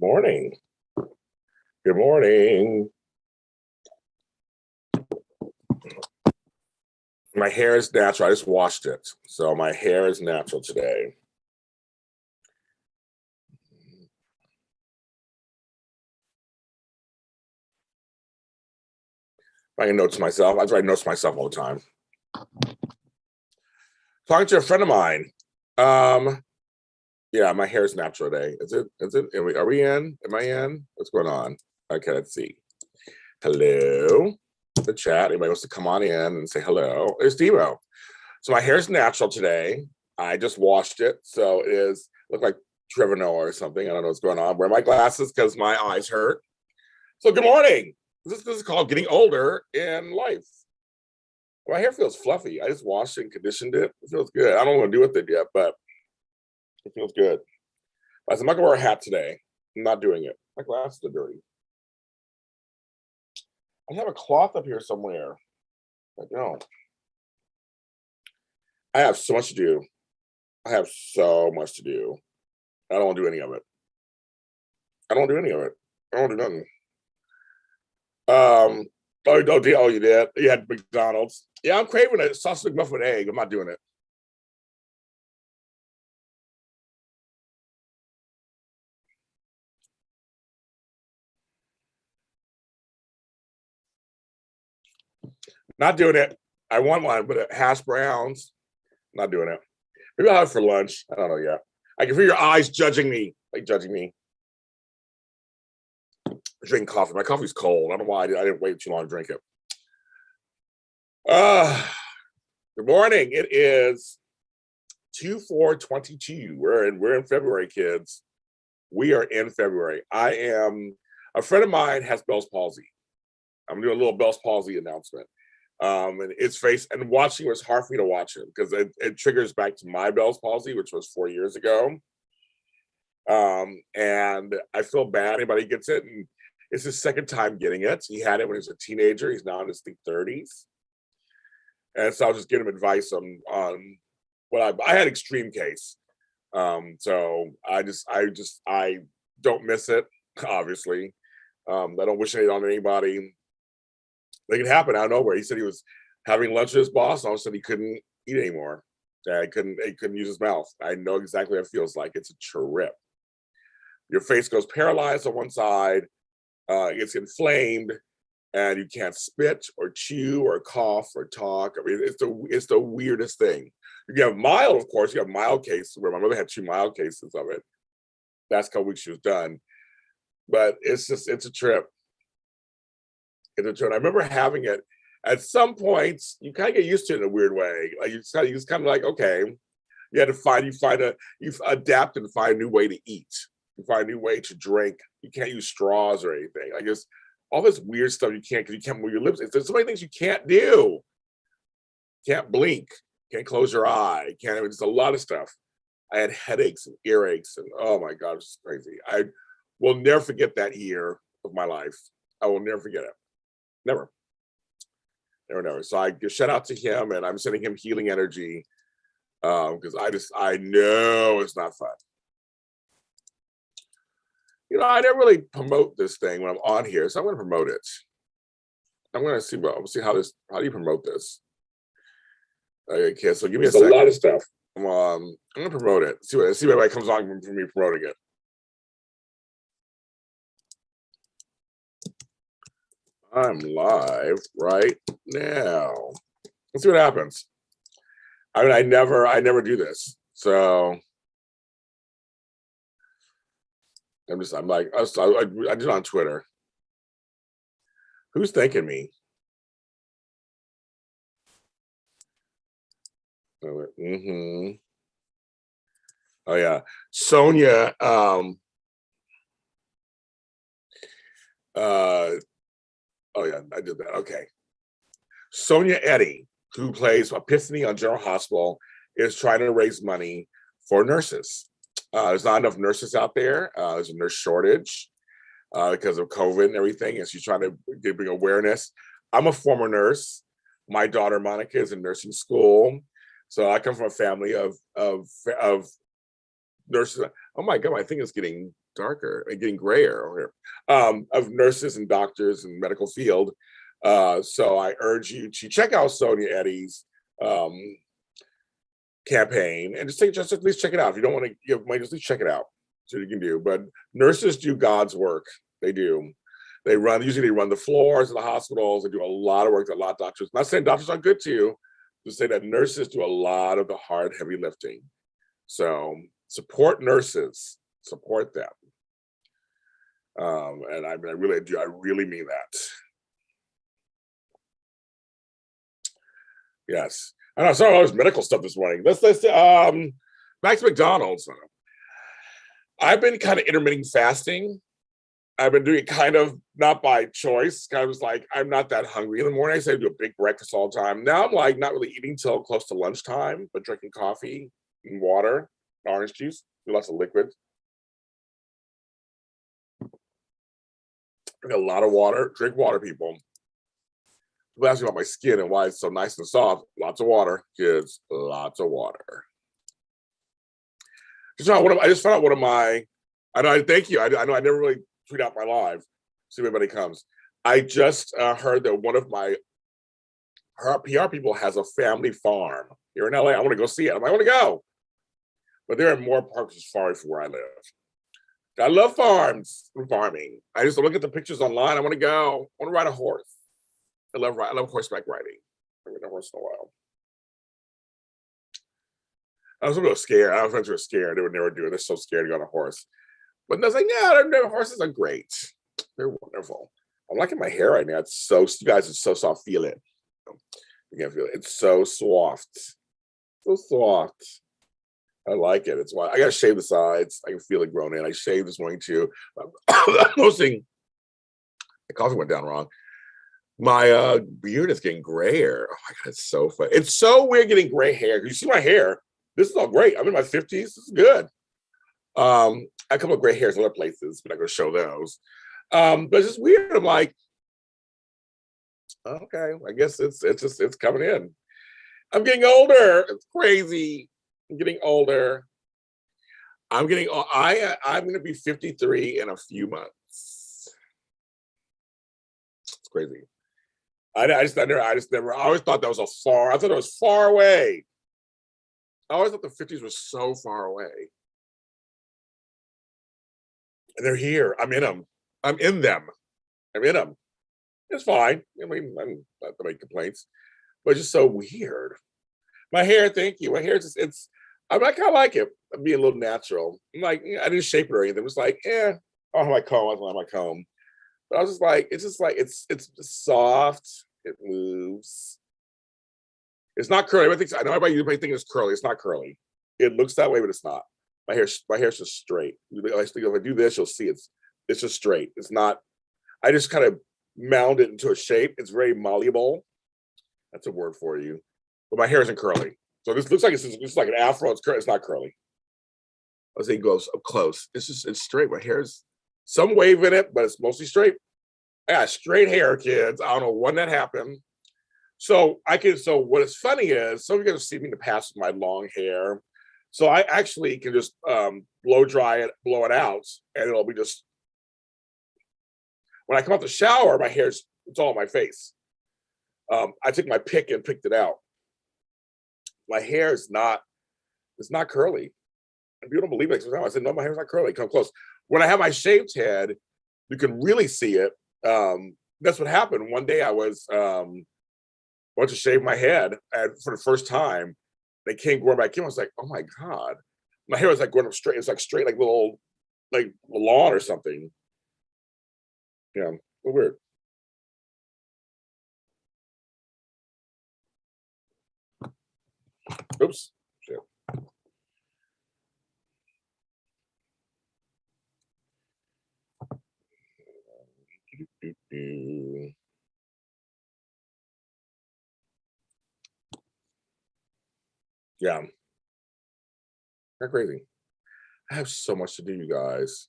Morning. Good morning. My hair is natural. I just washed it. So my hair is natural today. I can notes myself. I try to notes myself all the time. Talking to a friend of mine. Yeah, my hair is natural today. Is it? Are we in? Am I in? What's going on? Okay, let's see. Hello. The chat. Anybody wants to come on in and say hello? There's Demo. So my hair is natural today. I just washed it. So it is look like Trevor Noah or something. I don't know what's going on. Wear my glasses because my eyes hurt. So good morning. This is called getting older in life. My hair feels fluffy. I just washed it and conditioned it. It feels good. I don't know what to do with it yet, but it feels good. I said, I'm not gonna wear a hat today. I'm not doing it. My glasses are dirty. I have a cloth up here somewhere. I don't. I have so much to do. I have so much to do. I don't want to do any of it. I don't do any of it. I don't do nothing. Oh, you did? You had McDonald's. Yeah, I'm craving a sausage McMuffin egg. I'm not doing it. Not doing it. I want one, but hash browns. Not doing it. Maybe I'll have it for lunch. I don't know yet. I can feel your eyes judging me, like judging me. Drink coffee. My coffee's cold. I don't know why I didn't wait too long to drink it. Good morning. It is 2/4/22. We're in February, kids. We are in February. A friend of mine has Bell's palsy. I'm doing a little Bell's palsy announcement. And its face and watching it was hard for me to watch it because it triggers back to my Bell's palsy, which was 4 years ago. And I feel bad anybody gets it. And it's his second time getting it. He had it when he was a teenager. He's now in his 30s. And so I'll just give him advice on what I had extreme case. So I don't miss it, obviously. I don't wish it on anybody. It could happen out of nowhere. He said he was having lunch with his boss, and all of a sudden he couldn't eat anymore. He couldn't use his mouth. I know exactly what it feels like. It's a trip. Your face goes paralyzed on one side, it gets inflamed, and you can't spit or chew or cough or talk. I mean, it's the weirdest thing. You have mild, of course. You have mild cases where my mother had 2 mild cases of it. Last couple weeks she was done, but it's a trip. It's a trip. I remember having it. At some points, you kind of get used to it in a weird way. Like you just kind of like, okay, you adapt and find a new way to eat. You find a new way to drink. You can't use straws or anything. I guess all this weird stuff you can't because you can't move your lips. There's so many things you can't do. Can't blink. Can't close your eye. Can't. It's a lot of stuff. I had headaches and earaches, and oh my god, it's crazy. I will never forget that year of my life. I will never forget it. Never. Never. So I give shout out to him, and I'm sending him healing energy because I know it's not fun. I never really promote this thing when I'm on here, so I'm going to promote it. I'm going to see how do you promote this? Okay, so give me a second. A lot of stuff. I'm going to promote it. See if anybody comes on from me promoting it. I'm live right now. Let's see what happens. I mean, I never do this, so I'm like, I did it on Twitter. Who's thanking me? Mm-hmm. Oh yeah, Sonia. Oh yeah, I did that. Okay. Sonia Eddy, who plays Epiphany on General Hospital, is trying to raise money for nurses. There's not enough nurses out there. There's a nurse shortage because of COVID and everything, and she's trying to bring awareness. I'm a former nurse. My daughter Monica is in nursing school, so I come from a family of nurses. Oh my god, my thing is getting darker and getting grayer over here, of nurses and doctors and medical field. So I urge you to check out Sonia Eddy's campaign and just at least check it out. If you don't want to give money, just at least check it out. So you can do. But nurses do God's work. They do. Usually they run the floors of the hospitals. They do a lot of work that a lot of doctors. I'm not saying doctors aren't good to you. Just say that nurses do a lot of the hard, heavy lifting. So support nurses. Support them. And I really do. I really mean that. Yes. I know I saw all this medical stuff this morning. Let's back to McDonald's. I've been kind of intermittent fasting. I've been doing it kind of not by choice. Kind of was like, I'm not that hungry in the morning. I say I do a big breakfast all the time. Now I'm like not really eating till close to lunchtime, but drinking coffee and water, orange juice, lots of liquid. Drink a lot of water. Drink water, people. People ask me about my skin and why it's so nice and soft. Lots of water, kids. Lots of water. I just found out one of my. I know. Thank you. I know. I never really tweet out my live. See if anybody comes. I just heard that one of her PR people has a family farm here in LA. I want to go see it. I want to go, but they're in Moore Park, which is far from where I live. I love farms and farming. I just look at the pictures online. I want to go. I want to ride a horse. I love horseback riding. I've ridden a horse in a while. I was a little scared. I have friends who are scared. They would never do it. They're so scared to go on a horse. But I was like, no, horses are great. They're wonderful. I'm liking my hair right now. It's so, you guys, it's so soft. Feel it. You can't feel it. It's so soft. So soft. I like it. It's why I gotta shave the sides. I can feel it growing in. I shaved this morning too. I'm noticing the coffee went down wrong. My beard is getting grayer. Oh my god, it's so fun. It's so weird getting gray hair. You see my hair. This is all great. I'm in my 50s. This is good. I have a couple of gray hairs in other places, but I'm gonna show those. But it's just weird. I'm like, okay, I guess it's coming in. I'm getting older. It's crazy. I'm getting older. I'm gonna be 53 in a few months. It's crazy. I always thought that was I thought it was far away. I always thought the 50s was so far away. And they're here. I'm in them. I'm in them. I'm in them. It's fine. I mean, I'm not to make complaints, but it's just so weird. My hair, thank you. My hair is just, I kind of like it. I'm being a little natural. I'm like, I didn't shape it or anything. It was like, I don't have my comb. I don't have my comb. But I was just like, it's soft. It moves. It's not curly. I know everybody think it's curly. It's not curly. It looks that way, but it's not. My hair's just straight. If I do this, you'll see it's just straight. It's not. I just kind of mound it into a shape. It's very malleable. That's a word for you. But my hair isn't curly. So this looks like it's like an afro. It's not curly. As he goes up close, it's straight. My hair's some wave in it, but it's mostly straight. I got straight hair, kids. I don't know when that happened. So what is funny is some of you guys have seen me in the past with my long hair. So I actually can just blow it out, and it'll be just when I come out the shower, my hair's it's all on my face. I took my pick and picked it out. My hair is not curly. If you don't believe it, I said, no, my hair's not curly. Come close. When I have my shaved head, you can really see it. That's what happened. One day I went to shave my head, and for the first time, they came growing back in. I was like, oh my God. My hair was like going up straight. It's like straight, like little, like lawn or something. Yeah, weird. Oops. Shit. Yeah. Not crazy. I have so much to do, you guys.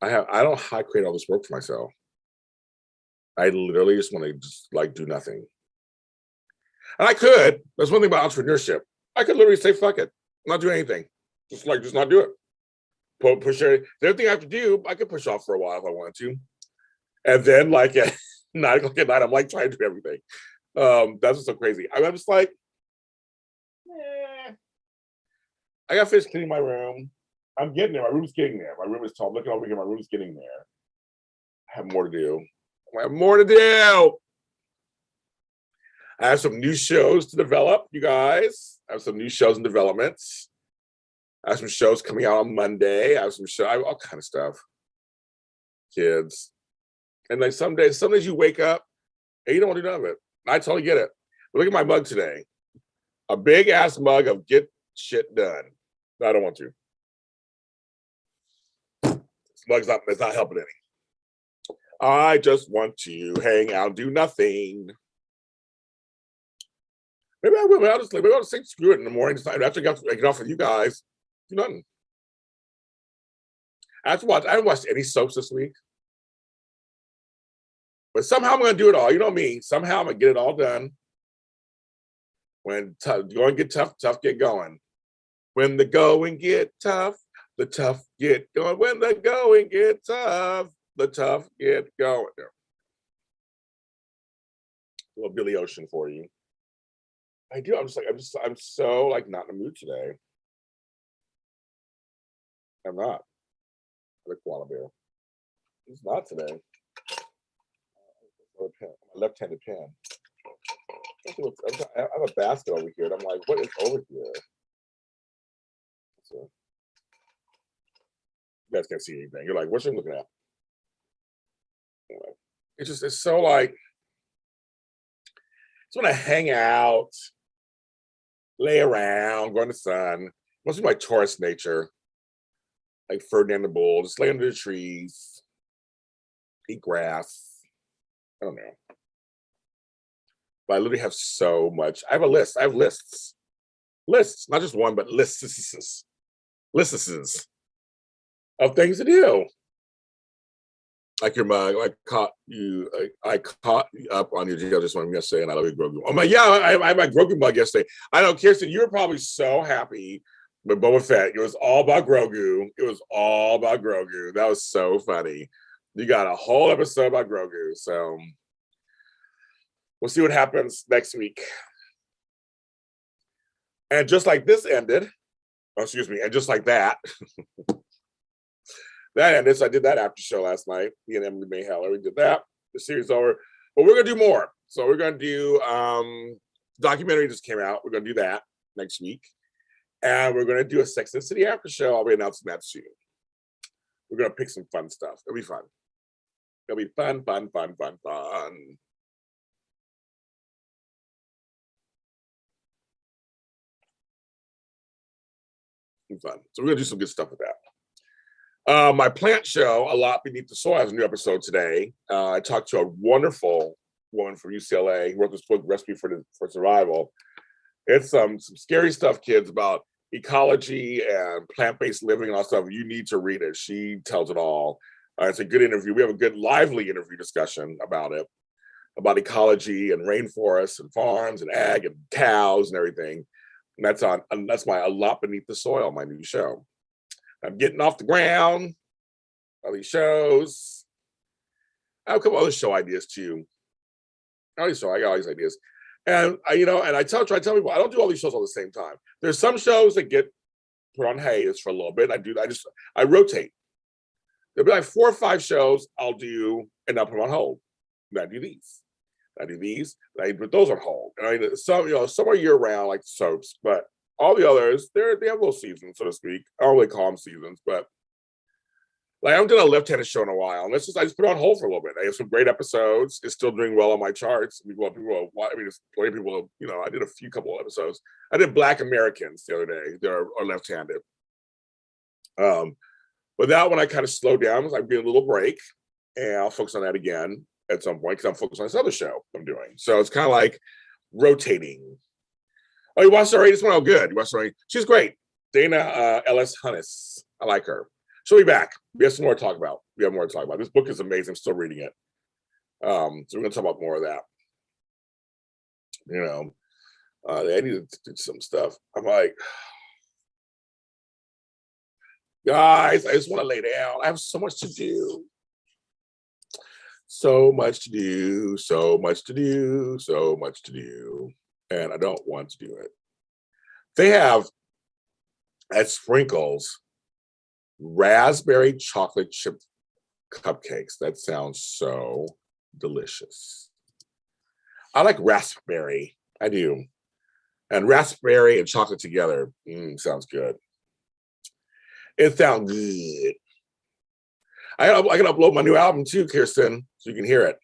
I don't know how I create all this work for myself. I literally just want to just like do nothing. And I could. That's one thing about entrepreneurship. I could literally say, fuck it. Not do anything. Just not do it. push it. The other thing I have to do, I could push off for a while if I want to. And then like at 9 o'clock at night, I'm like trying to do everything. That's just so crazy. I'm just like, I got finished cleaning my room. I'm getting there. My room's getting there. My room is tall. I'm looking over here. My room's getting there. I have more to do. I have more to do. I have some new shows to develop, you guys. I have some new shows and developments. I have some shows coming out on Monday. I have some show, all kind of stuff. Kids. And like some days you wake up and you don't want to do none of it. I totally get it. But look at my mug today. A big ass mug of get shit done. No, I don't want to. This mug's not, it's not helping any. I just want to hang out, do nothing. Maybe I will. Maybe I'll just say screw it in the morning. After I get off with you guys, do nothing. I haven't watched any soaps this week. But somehow I'm going to do it all. You know me. Somehow I'm going to get it all done. When going get tough, tough get going. When the going get tough, the tough get going. When the going get tough, the tough get going. There. A little Billy Ocean for you. I do. I'm so like not in the mood today. I'm not. The koala bear. It's not today. My left-handed pen. I have a basket over here, and I'm like, what is over here? So, you guys can't see anything. You're like, what are you looking at? Anyway, it's so like, I just want to hang out, lay around, go in the sun. Must be my Taurus nature, like Ferdinand the Bull, just lay under the trees, eat grass. I don't know. But I literally have so much. I have a list. I have lists. Lists, not just one, but lists of things to do. Like your mug, I caught you up on your JLJ one yesterday, and I love you, Grogu. Oh my, yeah, I had my Grogu mug yesterday. I know, Kirsten, you were probably so happy with Boba Fett. It was all about Grogu. It was all about Grogu. That was so funny. You got a whole episode about Grogu. So we'll see what happens next week. And just like this ended, and just like that, that ended. So I did that after show last night. Me and Emily May Heller, we did that. The series over. But we're gonna do more. So we're gonna do documentary just came out. We're gonna do that next week. And we're gonna do a Sex and the City after show. I'll be announcing that soon. We're gonna pick some fun stuff. It'll be fun. It'll be fun. Fun. So we're gonna do some good stuff with that. My plant show, A Lot Beneath the Soil, has a new episode today. I talked to a wonderful woman from UCLA who wrote this book, Recipe for Survival. It's some scary stuff, kids, about ecology and plant-based living and all that stuff. You need to read it. She tells it all. It's a good interview. We have a good, lively interview discussion about it, about ecology and rainforests and farms and ag and cows and everything. And that's my A Lot Beneath the Soil, my new show. I'm getting off the ground, all these shows. I have a couple other show ideas too. I got all these ideas. And I tell people, I don't do all these shows all at the same time. There's some shows that get put on hiatus for a little bit. I rotate. There'll be like 4 or 5 shows I'll do, and I'll put them on hold. And I do these. I put those on hold. And some are year round, like soaps, but all the others, they have little seasons, so to speak. I don't really call them seasons, but like I haven't done a left-handed show in a while. And I just put it on hold for a little bit. I have some great episodes. It's still doing well on my charts. There's plenty of people, I did a couple of episodes. I did Black Americans the other day. They are left-handed. But that one I kind of slowed down. I did a little break, and I'll focus on that again at some point because I'm focused on this other show I'm doing. So it's kind of like rotating. Oh, you watched her already? This one? Oh, good. You watched her already? She's great. Dana Ellis Hunnis. I like her. She'll be back. We have some more to talk about. This book is amazing. I'm still reading it. So we're going to talk about more of that. I need to do some stuff. I'm like, Guys, I just want to lay down. I have so much to do. So much to do, so much to do, so much to do. And I don't want to do it. They have at Sprinkles raspberry chocolate chip cupcakes. That sounds so delicious. I like raspberry. I do. And raspberry and chocolate together. Sounds good. It sounds good. I can upload my new album too, Kirsten, so you can hear it.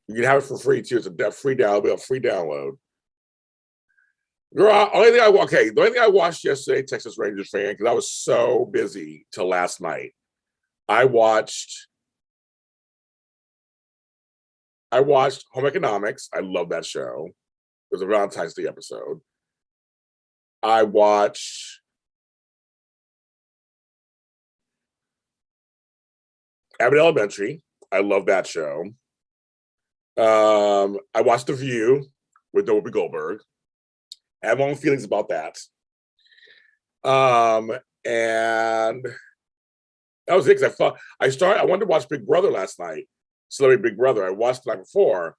You can have it for free too. It's a free download, a free download. Girl, the only thing I watched yesterday, Texas Rangers fan, because I was so busy till last night. I watched Home Economics. I love that show. It was a Valentine's Day episode. I watched Abbott Elementary. I love that show. I watched The View with Whoopi Goldberg. I have my own feelings about that. And that was it, because I wanted to watch Big Brother last night, Celebrity Big Brother. I watched the night before,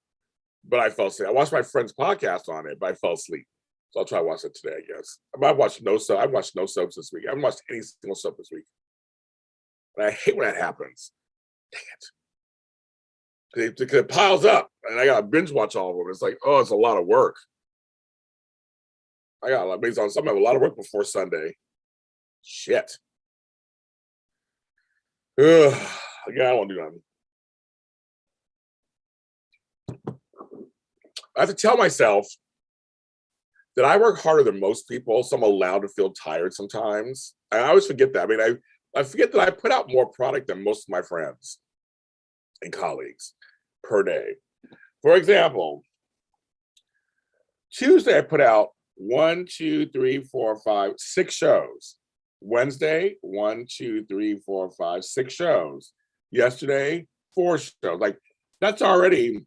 but I fell asleep. I watched my friend's podcast on it, but I fell asleep. So I'll try to watch it today, I guess. I've watched no soaps this week. I haven't watched any single soap this week. And I hate when that happens. Dang it. Because it piles up, and I got to binge watch all of them. It's like, oh, it's a lot of work. I got a lot, based on something, I have a lot of work before Sunday. Shit. Ugh. Yeah, I don't want to do nothing. I have to tell myself that I work harder than most people, so I'm allowed to feel tired sometimes. I always forget that. I mean, I forget that I put out more product than most of my friends and colleagues per day. For example, Tuesday I put out 6 shows. Wednesday, 6 shows. Yesterday, 4 shows. Like, that's already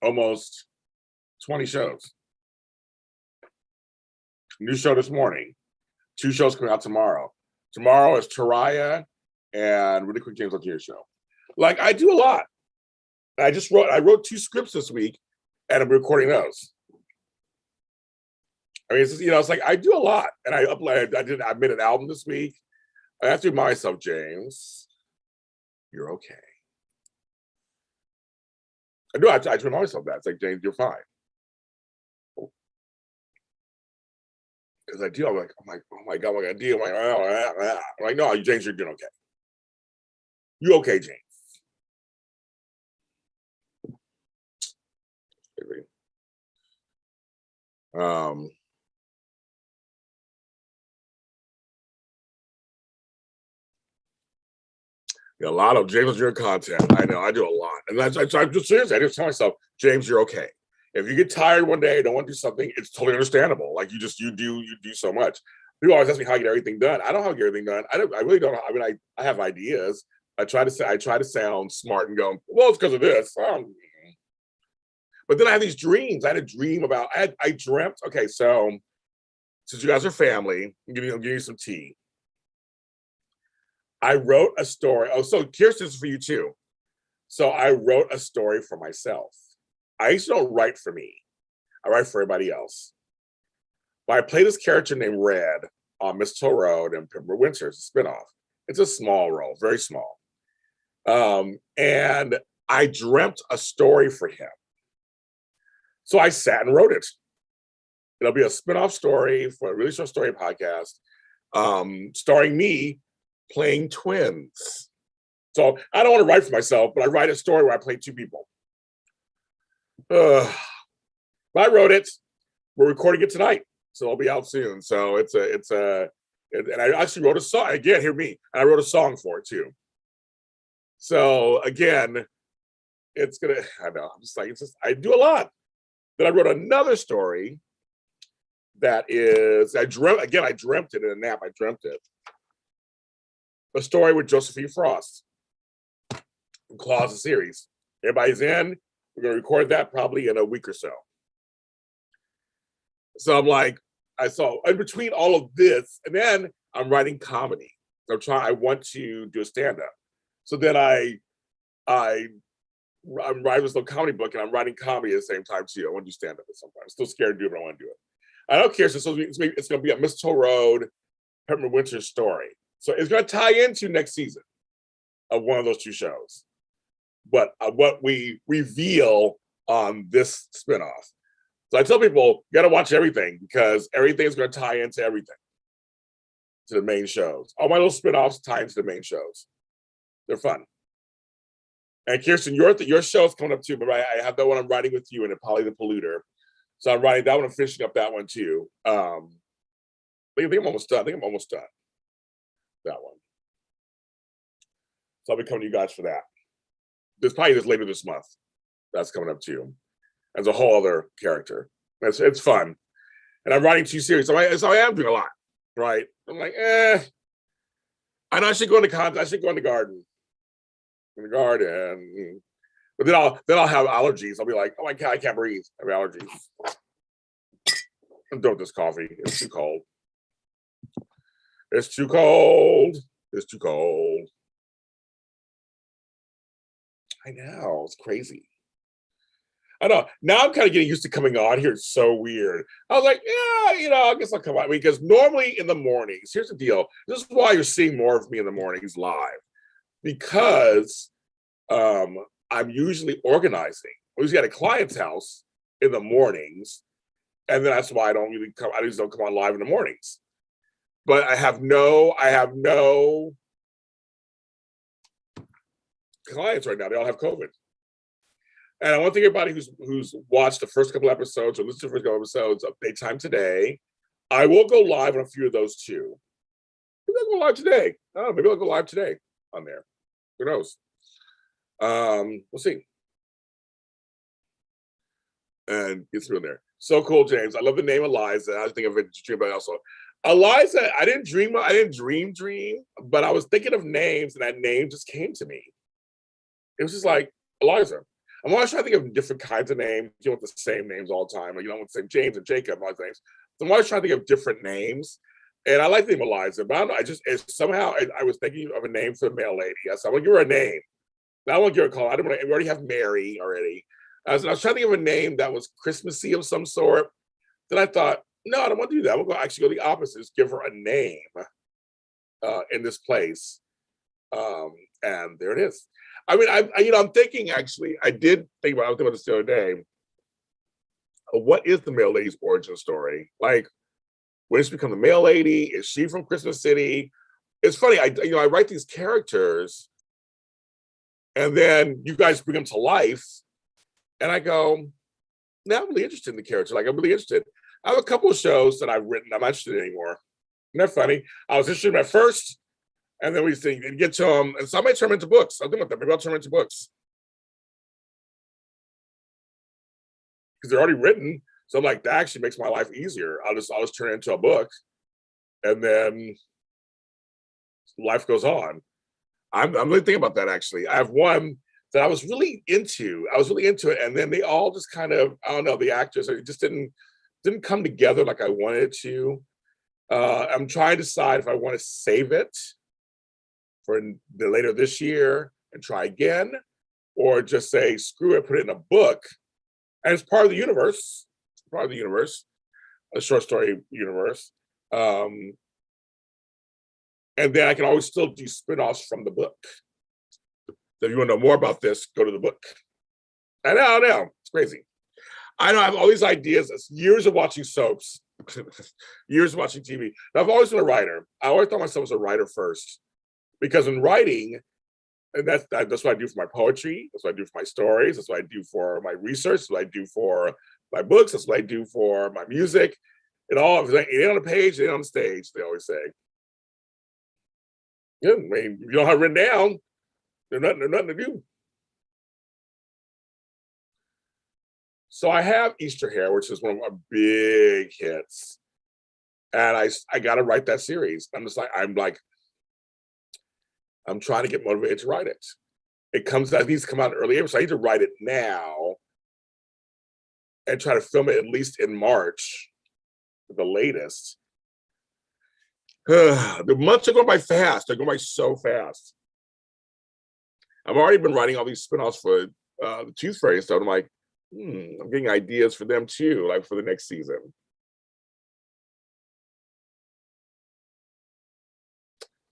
almost 20 shows. New show this morning. 2 shows coming out tomorrow. Tomorrow is Taraya and Really Quick James Lott Jr. show. Like, I do a lot. I wrote 2 scripts this week, and I'm recording those. I mean, it's just, it's like I do a lot, and I made an album this week. I have to remind myself, James, you're okay. I do. I try to remind myself that. It's like, James, you're fine. Because I do. I'm like, oh my God, what am I gonna do? I'm like, no, James, you're doing okay. You okay, James? A lot of James Lott Jr. content. I know, I do a lot. And I'm just seriously, I just tell myself, James, you're okay. If you get tired one day, don't want to do something, it's totally understandable. Like, you do so much. People always ask me how I get everything done. I don't know how I get everything done. I really don't. I mean, I have ideas. I try to sound smart and go, well, it's because of this. But then I have these dreams. I had a dream about, I dreamt, okay, so since you guys are family, I'm giving you some tea. I wrote a story. Oh, so Kirsten's for you too. So I wrote a story for myself. I used to don't write for me. I write for everybody else. But I play this character named Red on Mistletoe Road and Pimper Winter. It's a spinoff. It's a small role, very small. And I dreamt a story for him. So I sat and wrote it. It'll be a spinoff story for a really short story podcast, starring me playing twins. So I don't want to write for myself, but I write a story where I play 2 people. But I wrote it. We're recording it tonight, so it'll be out soon. So and I actually wrote a song. Again, hear me. And I wrote a song for it too. So again, I know, I do a lot. Then I wrote another story that is, I dreamt it in a nap. I dreamt it. A story with Josephine Frost from Claws the series. Everybody's in. We're going to record that probably in a week or so. So I'm like, I saw in between all of this, and then I'm writing comedy. I want to do a stand-up. So then I'm writing this little comedy book and I'm writing comedy at the same time too. I want to do stand-up at some point. I'm still scared to do it, but I want to do it. I don't care. So it's going to be a Mistletoe Road, Peppermint Winter story. So it's going to tie into next season of one of those two shows. But what we reveal on this spinoff. So I tell people, you got to watch everything because everything's going to tie into everything, to the main shows. All my little spinoffs tie into the main shows. They're fun. And Kirsten, your show's coming up too, but I have that one I'm writing with you and Polly the Polluter. So I'm writing that one. I'm finishing up that one too. I think I'm almost done. That one. So I'll be coming to you guys for that. There's probably this later this month. That's coming up too. As a whole other character. It's fun. And I'm writing 2 series. So I am doing a lot, right? I'm like, I know I should go in the garden. In the garden. But then I'll have allergies. I'll be like, oh my God, I can't breathe. I have allergies. I'm done with this coffee. It's too cold. It's too cold. It's too cold. I know, it's crazy. I know. Now I'm kind of getting used to coming on here. It's so weird. I was like, yeah, I guess I'll come on. Because normally in the mornings, here's the deal. This is why you're seeing more of me in the mornings live. Because I'm usually organizing. I'm usually at a client's house in the mornings. And then that's why I just don't come on live in the mornings. But I have no clients right now. They all have COVID. And I want to thank everybody who's watched the first couple episodes or listened to the first couple episodes of Daytime Today. I will go live on a few of those too. Maybe I'll go live today. Oh, maybe I'll go live today on there. Who knows? We'll see. And get through in there. So cool, James. I love the name Eliza. I think of it dream about also. Eliza, I didn't dream, but I was thinking of names and that name just came to me. It was just like Eliza. I'm always trying to think of different kinds of names. You don't want the same names all the time. Like, you don't want the same James and Jacob, all these things. So I'm always trying to think of different names. And I like the name Eliza, but I don't know. I was thinking of a name for the male lady. I said, I want to give her a name. I won't give her a call. We already have Mary already. I was trying to think of a name that was Christmassy of some sort. Then I thought, no, I don't want to do that. We'll actually go the opposite. Just give her a name in this place. And there it is. I mean, I'm thinking actually, I was thinking about this the other day. What is the male lady's origin story? Like, when did she become the mail lady? Is she from Christmas City? It's funny. I write these characters, and then you guys bring them to life, and I go, "Now I'm really interested in the character. Like, I'm really interested." I have a couple of shows that I've written. I'm not interested in anymore. Isn't that funny? I was interested in at first. And then we think and get to them, and some might turn into books. I'll think about that. Maybe I'll turn them into books because they're already written. So I'm like, that actually makes my life easier. I'll just turn it into a book, and then life goes on. I'm really thinking about that actually. I have one that I was really into. It, and then they all just kind of, I don't know, the actors, it just didn't come together like I wanted it to. I'm trying to decide if I want to save it for the later this year and try again, or just say, screw it, put it in a book. And it's part of the universe, a short story universe. And then I can always still do spin-offs from the book. So if you want to know more about this, go to the book. I know, it's crazy. I know I have all these ideas. It's years of watching soaps, years of watching TV. And I've always been a writer. I always thought myself as a writer first. Because in writing, and that's what I do for my poetry, that's what I do for my stories, that's what I do for my research, that's what I do for my books, that's what I do for my music. It ain't on the page, it ain't on the stage, they always say. Yeah, I mean, if you don't have it written down, there's nothing to do. So I have Easter Hair, which is one of my big hits. And I got to write that series. I'm trying to get motivated to write it. It needs to come out in early April, so I need to write it now and try to film it at least in March, the latest. The months are going by fast. They're going by so fast. I've already been writing all these spinoffs for the Tooth Fairy and stuff. I'm like, I'm getting ideas for them too, like for the next season.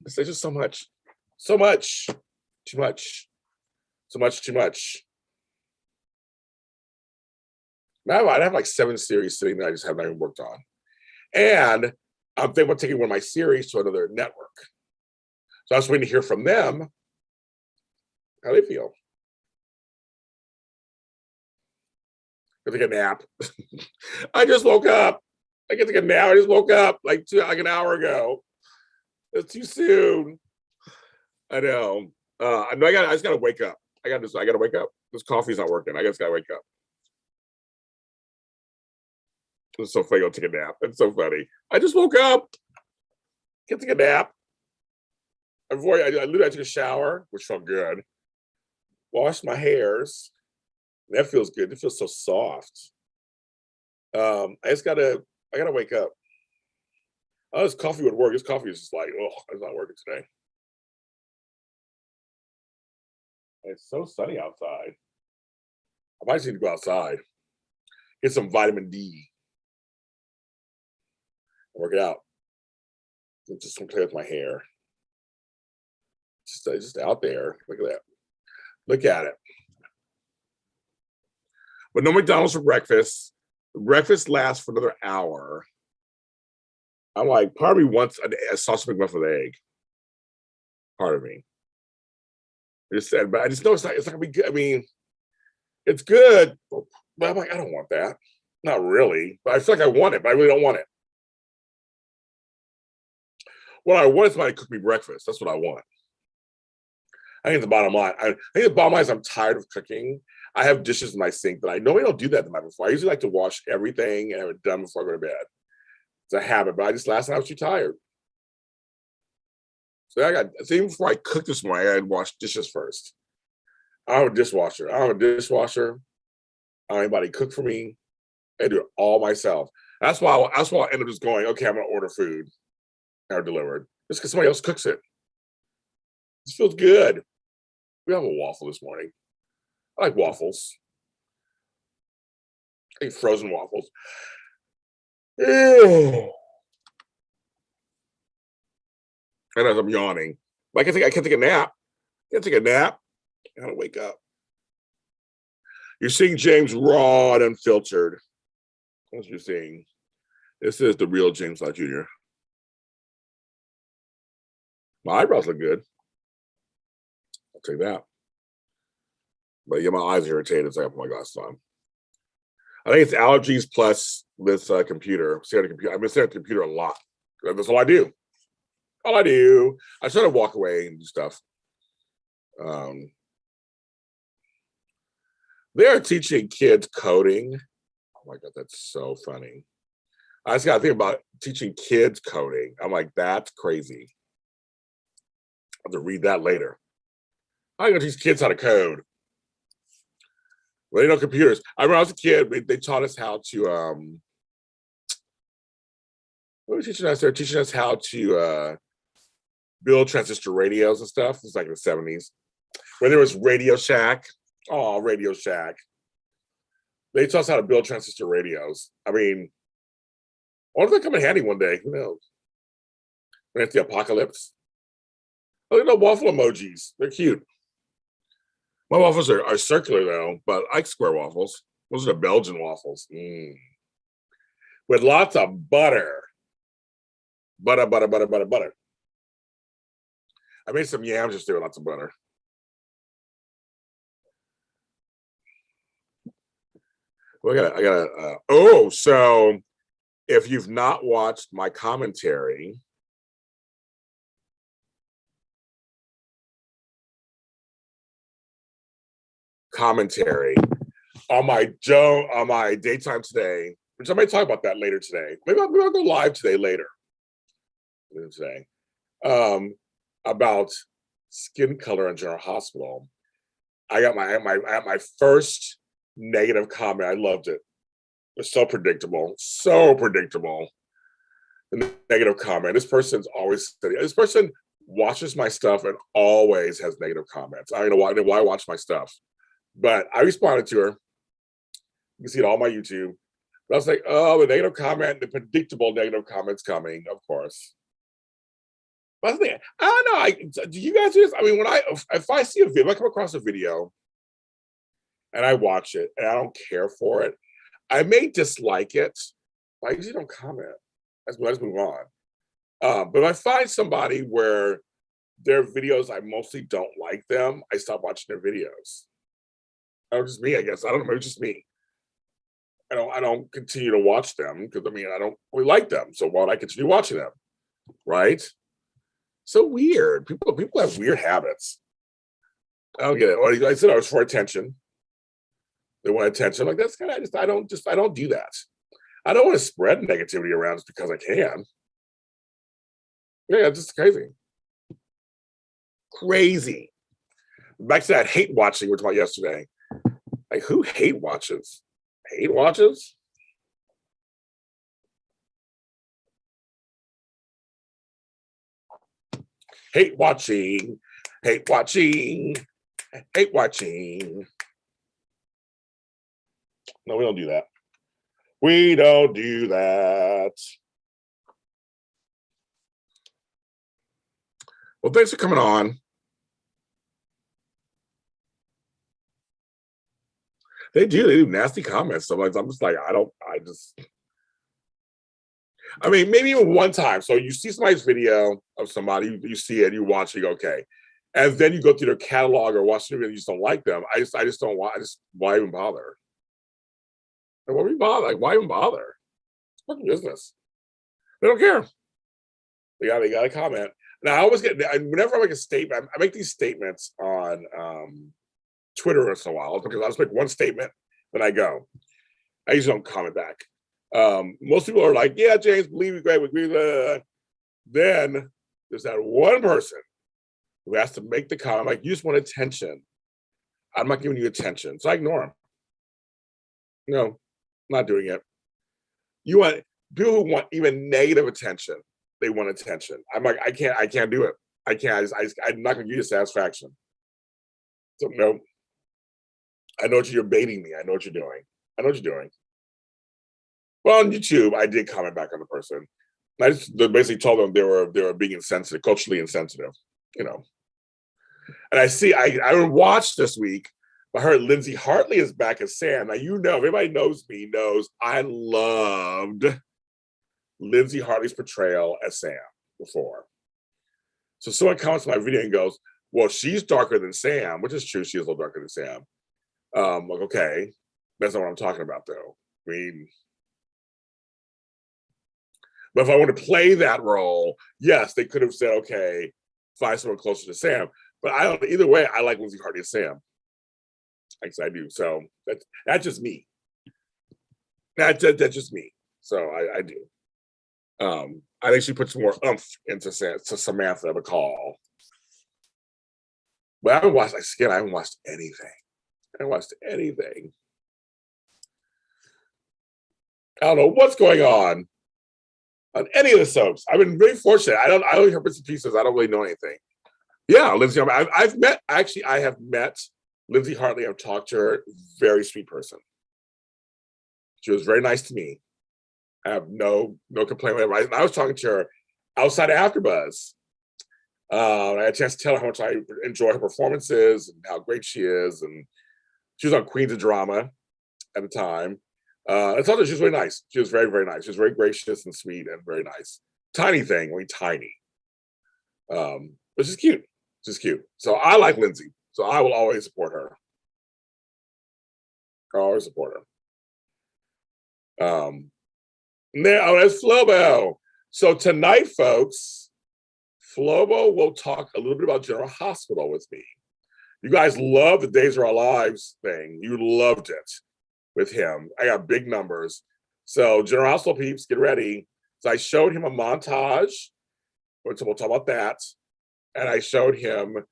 There's just so much, too much, too much. Now I have like 7 series sitting there I just have not even worked on. And I'm thinking about taking one of my series to another network. So I was waiting to hear from them how they feel. I take a nap. I just woke up. I get to take a nap. I just woke up like an hour ago. It's too soon. I know. I just gotta wake up. I gotta wake up. This coffee's not working. I just gotta wake up. It's so funny. I'll take a nap. It's so funny. I just woke up. Get to take a nap. I literally took a shower, which felt good. Washed my hairs. That feels good. It feels so soft. I gotta wake up. Oh, this coffee would work. This coffee is just like, oh, it's not working today. It's so sunny outside. I might just need to go outside. Get some vitamin D. Work it out. Just play with my hair. Just out there. Look at that. Look at it. But no McDonald's for breakfast. Breakfast lasts for another hour. I'm like, part of me wants a sausage McMuffin with egg. Part of me. I just said, but I just know it's not gonna be good. I mean, it's good, but I'm like, I don't want that. Not really. But I feel like I want it, but I really don't want it. What I want is somebody to cook me breakfast. That's what I want. I think the bottom line. I think the bottom line is I'm tired of cooking. I have dishes in my sink that I normally don't do that the night before. I usually like to wash everything and have it done before I go to bed. It's a habit, but last night I was too tired. So even before I cooked this morning, I had washed dishes first. I don't have a dishwasher. I don't have a dishwasher. I don't have anybody cook for me. I do it all myself. That's why I end up just going, okay, I'm gonna order food or delivered. Just because somebody else cooks it. This feels good. We have a waffle this morning. I like waffles. I eat frozen waffles. Ew. And as I'm yawning, I can't take a nap. I can't take a nap. I gotta wake up. You're seeing James raw and unfiltered. That's what you're seeing. This is the real James Lott Jr. My eyebrows look good. I'll take that. But yeah, my eyes are irritated, so I have my glasses on. I think it's allergies plus this computer. I've been staring at the computer a lot. That's all I do. All I do. I try to walk away and do stuff. They're teaching kids coding. Oh my God, that's so funny. I just got to think about teaching kids coding. I'm like, that's crazy. I have to read that later. I'm going to teach kids how to code. Well, they know computers. I remember when I was a kid, they taught us how to, what were they teaching us? They're teaching us how to build transistor radios and stuff. It was like in the 70s. When there was Radio Shack. Oh, Radio Shack. They taught us how to build transistor radios. I mean, I wonder if they come in handy one day. Who knows? When it's the apocalypse. Look at the waffle emojis. They're cute. My waffles are circular though, but I like square waffles. Those are the Belgian waffles. With lots of butter. Butter. I made some yams just with lots of butter. Well, so if you've not watched my commentary, on my daytime today, which I might talk about that later today. Maybe I'll go live today later. About skin color in General Hospital. I got my first negative comment. I loved it. It was so predictable. So predictable. a negative comment. This person's always, this person watches my stuff and always has negative comments. I don't know why I watch my stuff, but I responded to her. You can see it all on my YouTube. But I was like, oh, the negative comment, the predictable negative comments coming, of course. But I was thinking, I don't know. Do you guys do this? I mean, if I see a video, if I come across a video and I watch it and I don't care for it, I may dislike it, but I usually don't comment. Let's move on. But if I find somebody where their videos, I mostly don't like them, I stop watching their videos. That's just me, I guess. I don't know, maybe it's just me. I don't continue to watch them because I mean I don't really like them. So why would I continue watching them? Right? So weird. People have weird habits. I don't get it. Or I said I was for attention. They want attention. I'm like, that's kind of I don't do that. I don't want to spread negativity around just because I can. Yeah, it's just crazy. Crazy. Back to that hate watching we were talking about yesterday. Like, who hate watches? Hate watches? Hate watching. Hate watching. Hate watching. No, we don't do that. We don't do that. Well, thanks for coming on. They do nasty comments. Sometimes I'm just like, I mean, maybe even one time. So you see somebody's video of somebody, you see it, you watch it, you go, okay. And then you go through their catalog or watch the video, you just don't like them. I just don't want, why even bother? Like, why even bother? Like, why even bother? It's fucking business. They don't care. They got a comment. Now I always whenever I make a statement, I make these statements on Twitter once in a while because I'll just make one statement, then I go. I usually don't comment back. Most people are like, yeah, James, believe me, great, we agree. Then there's that one person who has to make the comment, like, you just want attention. I'm not giving you attention. So I ignore them. No, I'm not doing it. You want people who want even negative attention, they want attention. I'm like, I can't do it. I can't, I'm not gonna give you satisfaction. So no. I know you're baiting me. I know what you're doing. I know what you're doing. Well, on YouTube, I did comment back on the person. I just basically told them they were being insensitive, culturally insensitive, you know. And I watched this week. I heard Lindsay Hartley is back as Sam. Now, you know, if anybody knows me, knows I loved Lindsay Hartley's portrayal as Sam before. So someone comments on my video and goes, well, she's darker than Sam, which is true. She is a little darker than Sam. Like, okay, that's not what I'm talking about, though. I mean, but if I want to play that role, yes, they could have said, okay, find someone closer to Sam. But I don't. Either way, I like Lindsay Hartley as Sam. I do. So that's just me. That's just me. So I do. I think she puts more oomph into Samantha McCall. But I haven't watched. I haven't watched anything. I haven't watched anything. I don't know what's going on any of the soaps. I've been very fortunate. I only hear bits and pieces. I don't really know anything. Yeah, Lindsay. I have met Lindsay Hartley. I've talked to her. Very sweet person. She was very nice to me. I have no complaint with her. I was talking to her outside of AfterBuzz. I had a chance to tell her how much I enjoy her performances and how great she is. And she was on Queens of Drama at the time. I told her she was really nice. She was very, very nice. She was very gracious and sweet and very nice. Tiny thing, I mean, tiny. But she's cute. She's cute. So I like Lindsay. So I will always support her. I'll always support her. Now that's Flobo. So tonight, folks, Flobo will talk a little bit about General Hospital with me. You guys love the Days of Our Lives thing. You loved it with him. I got big numbers. So General Hospital peeps, get ready. So I showed him a montage. We'll talk about that. And I showed him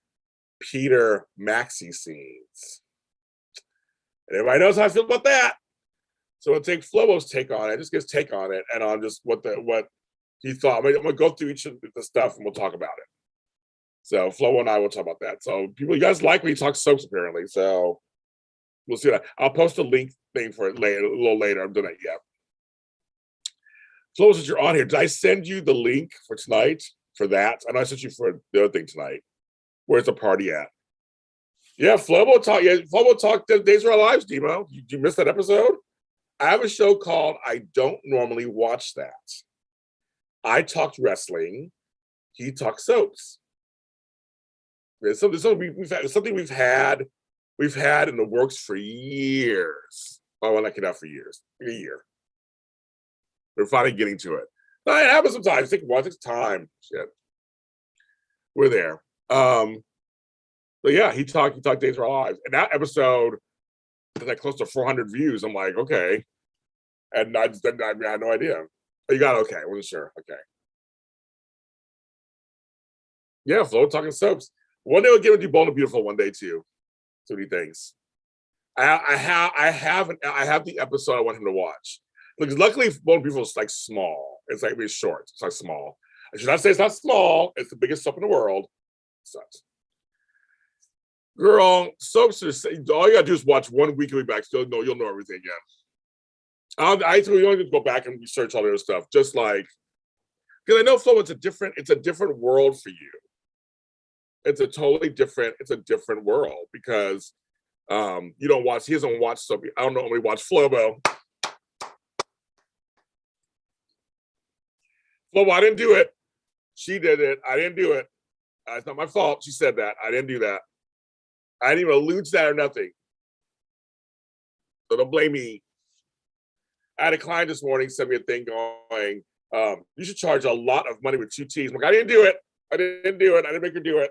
Peter Maxey scenes. And everybody knows how I feel about that. So we'll take Flobo's take on it, just his take on it, and on just what he thought, I'm gonna go through each of the stuff and we'll talk about it. So Flo and I will talk about that. So people, you guys like when he talks soaps apparently. So we'll see that. I'll post a link thing for it later, a little later. I'm doing it yet. Flo, since you're on here, did I send you the link for tonight for that? I know I sent you for the other thing tonight. Where's the party at? Yeah, Flobo talk. Yeah, Flobo talk. Days of Our Lives, Demo. You missed that episode? I have a show called I Don't Normally Watch That. I talked wrestling. He talked soaps. It's something we've had in the works for years. Oh, well, I can have for years. A year. We're finally getting to it. No, it happens sometimes. It takes time. Shit. We're there. But yeah, he talked Days of Our Lives. And that episode had like close to 400 views. I'm like, okay. And I had no idea. But you got okay. I wasn't sure. Okay. Yeah, Flo talking soaps. One day we'll get into Bold and Beautiful one day too. See what he thinks. I have the episode I want him to watch. Because luckily Bold and Beautiful is like small. It's like really short. It's like small. I should not say it's not small. It's the biggest soap in the world. It sucks. Girl, soaps are all you gotta do is watch 1 week and be back. Still, you'll know everything again. I tell you, only go back and research all the other stuff. Just like because I know Flo, it's a different world for you. It's a different world because he doesn't watch soap. I don't normally watch Flobo. Flobo, I didn't do it. She did it. I didn't do it. It's not my fault. She said that. I didn't do that. I didn't even allude to that or nothing. So don't blame me. I had a client this morning send me a thing going, you should charge a lot of money with 2 T's. I'm like, I didn't do it. I didn't make her do it.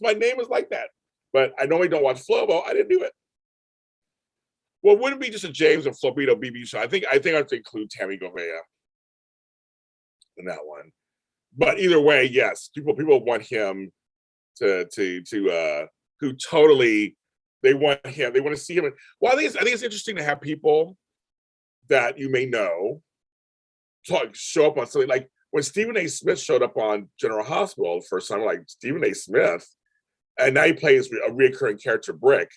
My name is like that. But I normally don't watch Flobo. I didn't do it. Well, it wouldn't be just a James and Flobito BB show. I think I have to include Tammy Govea in that one. But either way, yes, people want him to who totally they want him. They want to see him. Well, I think it's interesting to have people that you may know show up on something like when Stephen A. Smith showed up on General Hospital the first time. Like Stephen A. Smith, and now he plays a reoccurring character, Brick.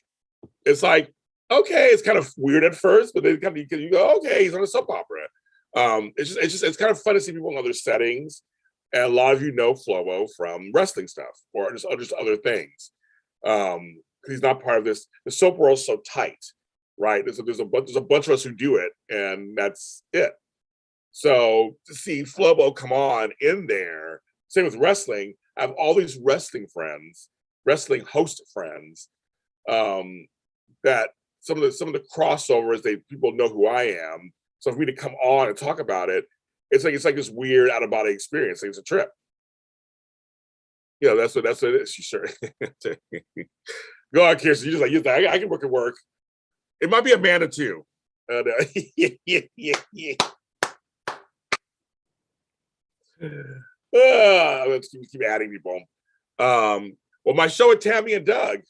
It's like okay, it's kind of weird at first, but then you go okay, he's on a soap opera. It's kind of fun to see people in other settings. And a lot of you know Flobo from wrestling stuff or just other things. He's not part of this. The soap world's so tight, right? There's a bunch of us who do it, and that's it. So to see Flobo come on in there, same with wrestling. I have all these wrestling friends, wrestling host friends, that some of the crossovers, people know who I am. So for me to come on and talk about it, it's like this weird out of body experience. It's a trip. That's what it is. She sure. Go on, Kirsten. You're like I can work. It might be Amanda too. Let's keep adding people. Well, my show with Tammy and Doug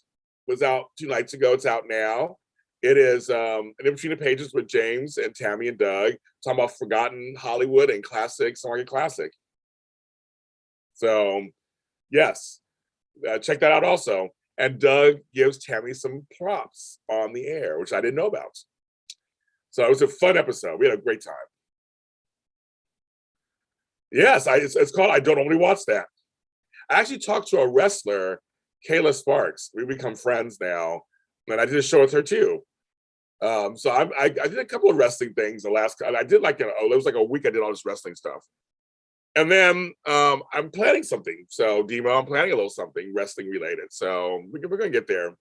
was out 2 nights ago. It's out now. It is an In Between the Pages with James and Tammy and Doug talking about forgotten Hollywood and classic, song and classic. So, yes, check that out also. And Doug gives Tammy some props on the air, which I didn't know about. So it was a fun episode. We had a great time. Yes, it's called I Don't Normally Watch That. I actually talked to a wrestler, Kayla Sparks. We become friends now. And I did a show with her too. So I did a couple of wrestling things I did it was like a week I did all this wrestling stuff. And then I'm planning something. So Demo, I'm planning a little something wrestling related. So we're gonna get there.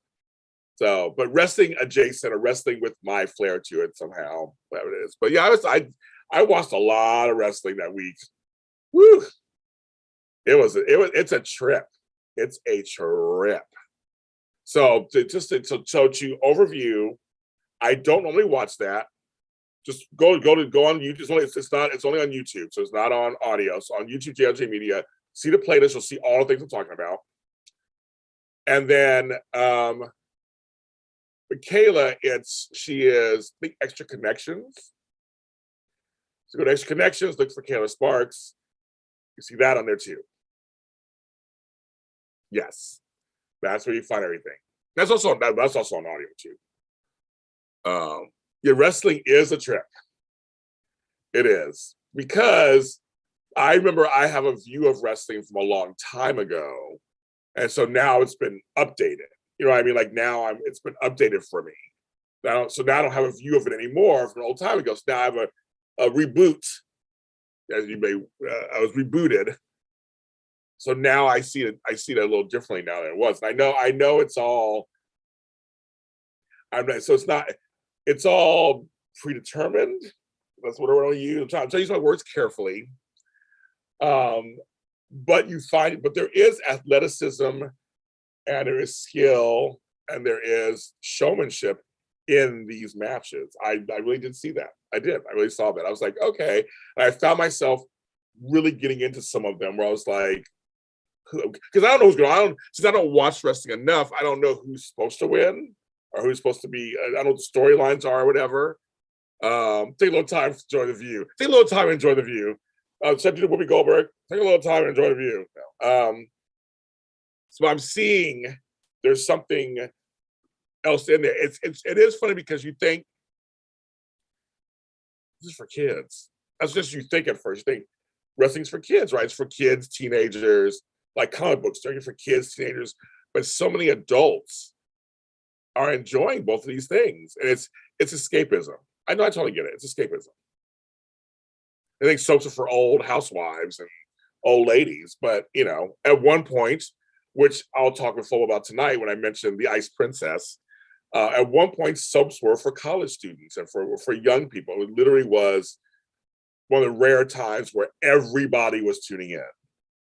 So, but wrestling adjacent or wrestling with my flair to it somehow, whatever it is. But yeah, I watched a lot of wrestling that week. Woo! It's a trip. It's a trip. So to overview, I don't normally watch that. Just go on YouTube. It's only on YouTube, so it's not on audio. So on YouTube, JLJ Media, see the playlist. You'll see all the things I'm talking about. And then with Kayla, she is the Extra Connections. So go to Extra Connections, look for Kayla Sparks. You see that on there too. Yes, that's where you find everything. That's also on audio too. Yeah, wrestling is a trip. It is, because I remember I have a view of wrestling from a long time ago, and so now it's been updated. You know what I mean? Like now it's been updated for me. So now I don't have a view of it anymore from an old time ago. So now I have a reboot, as you may. I was rebooted, so now I see it. I see it a little differently now than it was. And I know it's all. I'm not, so it's not. It's all predetermined. That's what I want to use. I'm trying to use my words carefully. But there is athleticism, and there is skill, and there is showmanship in these matches. I really did see that. I really saw that. I was like, okay. And I found myself really getting into some of them where I was like, because I don't know who's going on. Since I don't watch wrestling enough, I don't know who's supposed to win or who's supposed to be. I don't know what the storylines are or whatever. Take a little time to enjoy the view. Take a little time to enjoy the view. Should I do Whoopi Goldberg? Take a little time and enjoy the view. So I'm seeing there's something else in there. It is funny because you think this is for kids. That's just you think at first. You think wrestling's for kids, right? It's for kids, teenagers, like comic books. They're for kids, teenagers, but so many adults are enjoying both of these things, and it's escapism. I know, I totally get it. It's escapism. I think soaps are for old housewives and old ladies, but at one point, which I'll talk with Flo about tonight when I mentioned the Ice Princess, at one point soaps were for college students and for young people. It literally was one of the rare times where everybody was tuning in.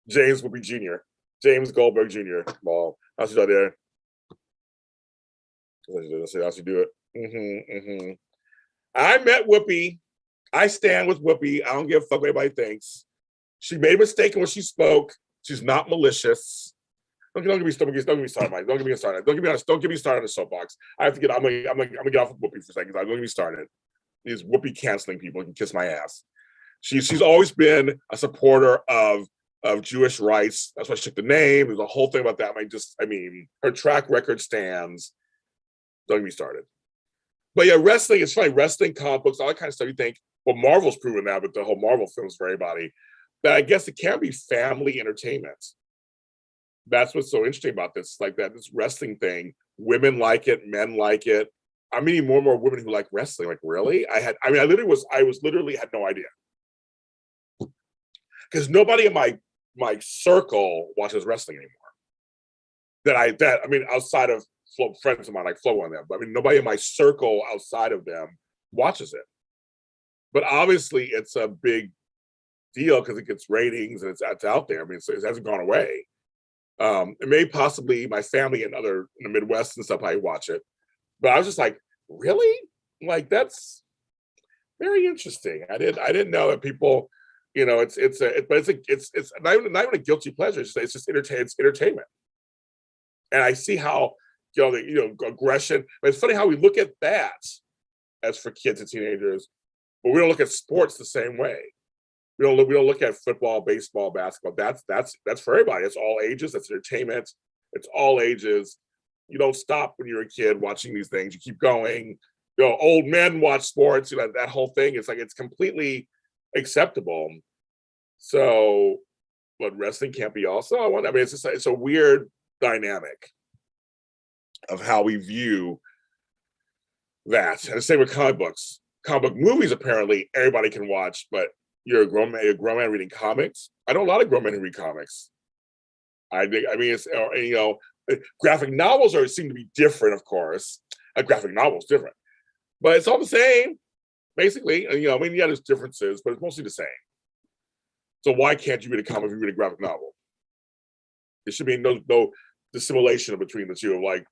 James Whoopi Jr., James Goldberg Jr. Well, how's he out there? How's he do it? I met Whoopi. I stand with Whoopi. I don't give a fuck what anybody thinks. She made a mistake in what she spoke. She's not malicious. Don't get me started, Mike. Don't get me started. Don't get me started on the soapbox. I'm gonna get off of Whoopi for a second. Don't get me started. These Whoopi canceling people can kiss my ass. She's always been a supporter of Jewish rights. That's why she took the name. There's a whole thing about that. Her track record stands. Don't get me started. But yeah, wrestling is funny. Wrestling, comic books, all that kind of stuff. You think, well, Marvel's proven that with the whole Marvel films for everybody. But I guess it can be family entertainment. That's what's so interesting about this. Like this wrestling thing. Women like it, men like it. I'm meeting more and more women who like wrestling. Like, really? I literally had no idea. Because nobody in my circle watches wrestling anymore. Outside of friends of mine like Flo on them, but nobody in my circle outside of them watches it. But obviously, it's a big deal because it gets ratings and it's out there. It hasn't gone away. It may possibly my family and in the Midwest and stuff I watch it, but I was just like, really? Like that's very interesting. I didn't know that people, it's not even a guilty pleasure. It's just entertainment. And I see how aggression. But it's funny how we look at that as for kids and teenagers, but we don't look at sports the same way. We don't look at football, baseball, basketball. That's for everybody. It's all ages. That's entertainment. It's all ages. You don't stop when you're a kid watching these things. You keep going. Old men watch sports. That whole thing. It's like it's completely acceptable. So, but wrestling can't be also. It's a weird dynamic of how we view that. And the same with comic books. Comic book movies, apparently, everybody can watch, but you're a grown man reading comics. I know a lot of grown men who read comics. Graphic novels seem to be different, of course. A graphic novel is different, but it's all the same, basically. There's differences, but it's mostly the same. So why can't you read a comic if you read a graphic novel? There should be no dissimulation between the two. Like,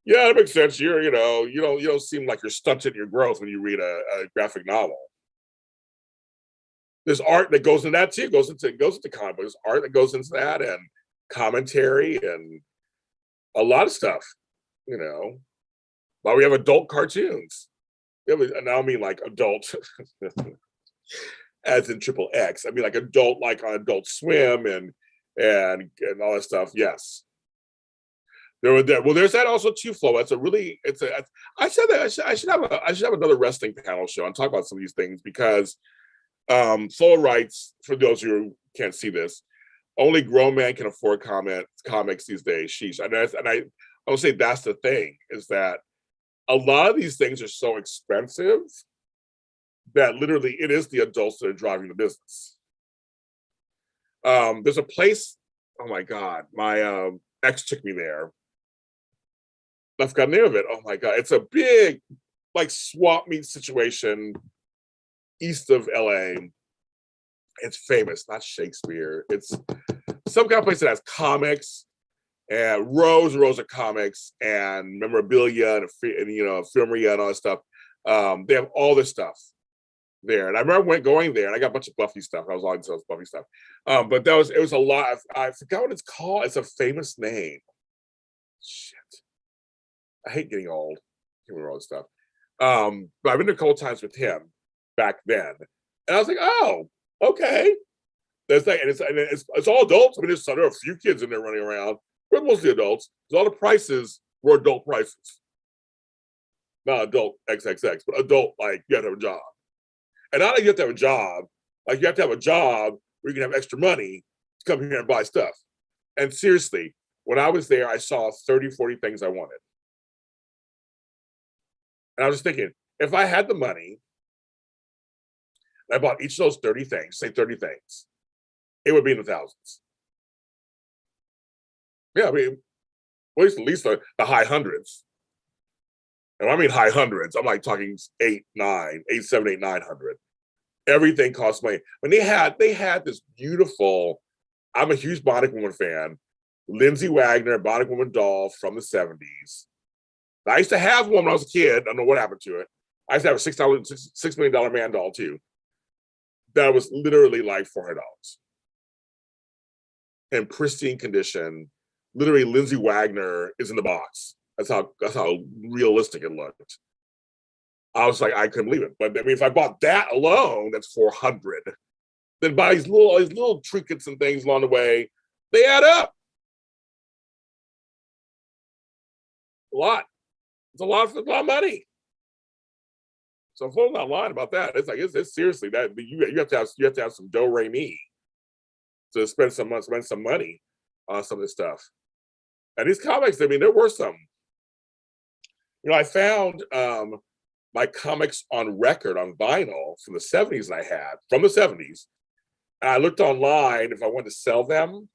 yeah, that makes sense. You don't seem like you're stunted in your growth when you read a graphic novel. There's art that goes into that too. Goes into comic books. There's art that goes into that, and commentary, and a lot of stuff. But we have adult cartoons. And I don't mean like adult. as in triple X. I mean, like adult, like on Adult Swim and all that stuff. Yes, there were there. Well, there's that also too, Flo. It's a really, it's a. I said that I should have another wrestling panel show and talk about some of these things because Flo writes, for those who can't see this, only grown men can afford comics these days. Sheesh, and I will say that's the thing, is that a lot of these things are so expensive that literally it is the adults that are driving the business. There's a place, oh my God, my ex took me there. I forgot the name of it. Oh my God, it's a big like swap meet situation east of LA. It's famous, not Shakespeare. It's some kind of place that has comics and rows and rows of comics and memorabilia and you know, filmeria and all that stuff. They have all this stuff there. And I remember going there and I got a bunch of Buffy stuff. I was all into Buffy stuff. But it was a lot. I forgot what it's called. It's a famous name. Shit. I hate getting old. I can't remember all this stuff. But I've been there a couple times with him back then. And I was like, oh, okay. There's like, and it's all adults. I mean, there are a few kids in there running around, but mostly adults. Because all the prices were adult prices. Not adult XXX, but adult, like you have to have a job. And not that you have to have a job, like you have to have a job where you can have extra money to come here and buy stuff. And seriously, when I was there, I saw 30, 40 things I wanted. And I was thinking, if I had the money, and I bought each of those 30 things, say 30 things, it would be in the thousands. Yeah, I mean, at least the high hundreds. And I mean high hundreds, I'm like talking 8, 9, 8, 7, 8, 900. Everything costs money. When they had this beautiful, I'm a huge Bionic Woman fan, Lindsay Wagner, Bionic Woman doll from the 70s. I used to have one when I was a kid. I don't know what happened to it. I used to have a $6 million man doll too. That was literally like $400. In pristine condition. Literally, Lindsay Wagner is in the box. That's how realistic it looked. I was like, I couldn't believe it. But I mean, if I bought that alone, that's $400. Then buy these little trinkets and things along the way, they add up. A lot. It's a lot of money. So I'm not lying about that. It's like it's seriously that you have to have some do-re-mi to spend some money on some of this stuff. And these comics, I mean, they're worth some. You know, I found my comics on record on vinyl from the 70s that I had from the 70s. And I looked online if I wanted to sell them,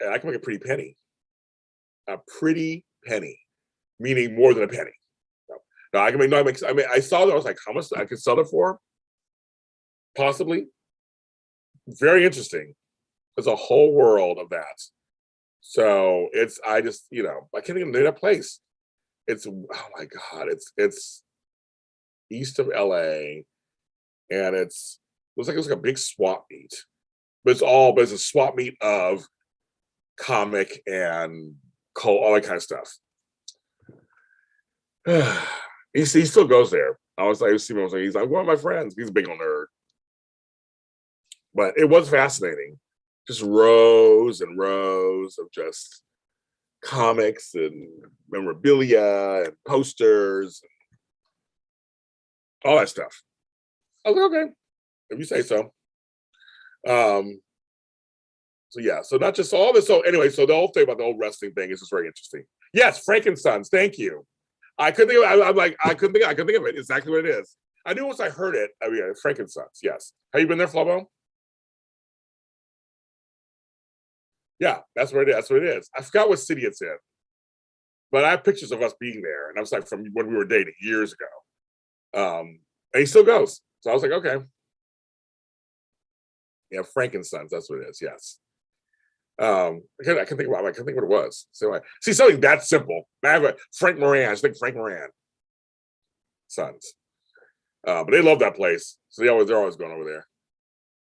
and I can make a pretty penny. A pretty penny, meaning more than a penny. No, I can make. No, I mean, I saw that. I was like, how much I could sell it for? Possibly. Very interesting. There's a whole world of that. So I just, you know, I can't even name that place. It's, oh my God, it's east of LA, and it looks like a big swap meet, but it's a swap meet of comic and all that kind of stuff. he still goes there. I was like, he's like one of my friends. He's a big old nerd, but it was fascinating. Just rows and rows of just comics and memorabilia and posters, and all that stuff. I was like, okay, if you say so. So yeah, so not just all this. So anyway, so the whole thing about the whole wrestling thing is just very interesting. Yes, Frankenstein's. Thank you. I couldn't think of it. I'm like, I couldn't think of it. Exactly what it is. I knew once I heard it. I mean, Frankenstein's. Yes. Have you been there, Flabo? Yeah, that's where it is. That's what it is. I forgot what city it's in, but I have pictures of us being there, and I was like from when we were dating years ago. And he still goes. So I was like, okay. Yeah, Frankenstein's. That's what it is. Yes. I can think about. I can think what it was. So see something that simple. I have a Frank Moran. I think Frank Moran sons, but they love that place, so they're always going over there.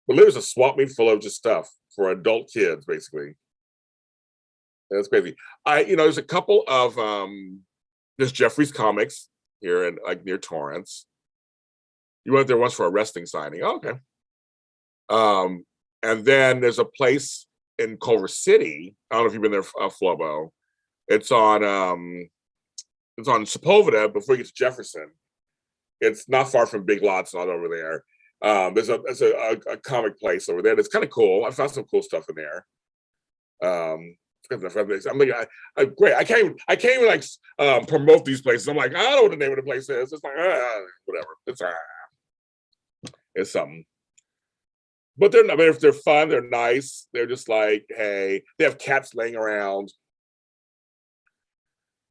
But there's a swap meet full of just stuff for adult kids, basically. That's crazy. There's a couple of there's Jeffrey's Comics here in like near Torrance. You went there once for a wrestling signing. Oh, okay. And then there's a place in Culver City. I don't know if you've been there, Flobo. It's on Sepulveda before you get to Jefferson. It's not far from Big Lots, not over there. There's a comic place over there that's kind of cool. I found some cool stuff in there. I'm like, great. I can't even like promote these places. I'm like, I don't know what the name of the place is. It's like, whatever. It's something. But they're not. If they're fun, they're nice. They're just like, hey, they have cats laying around.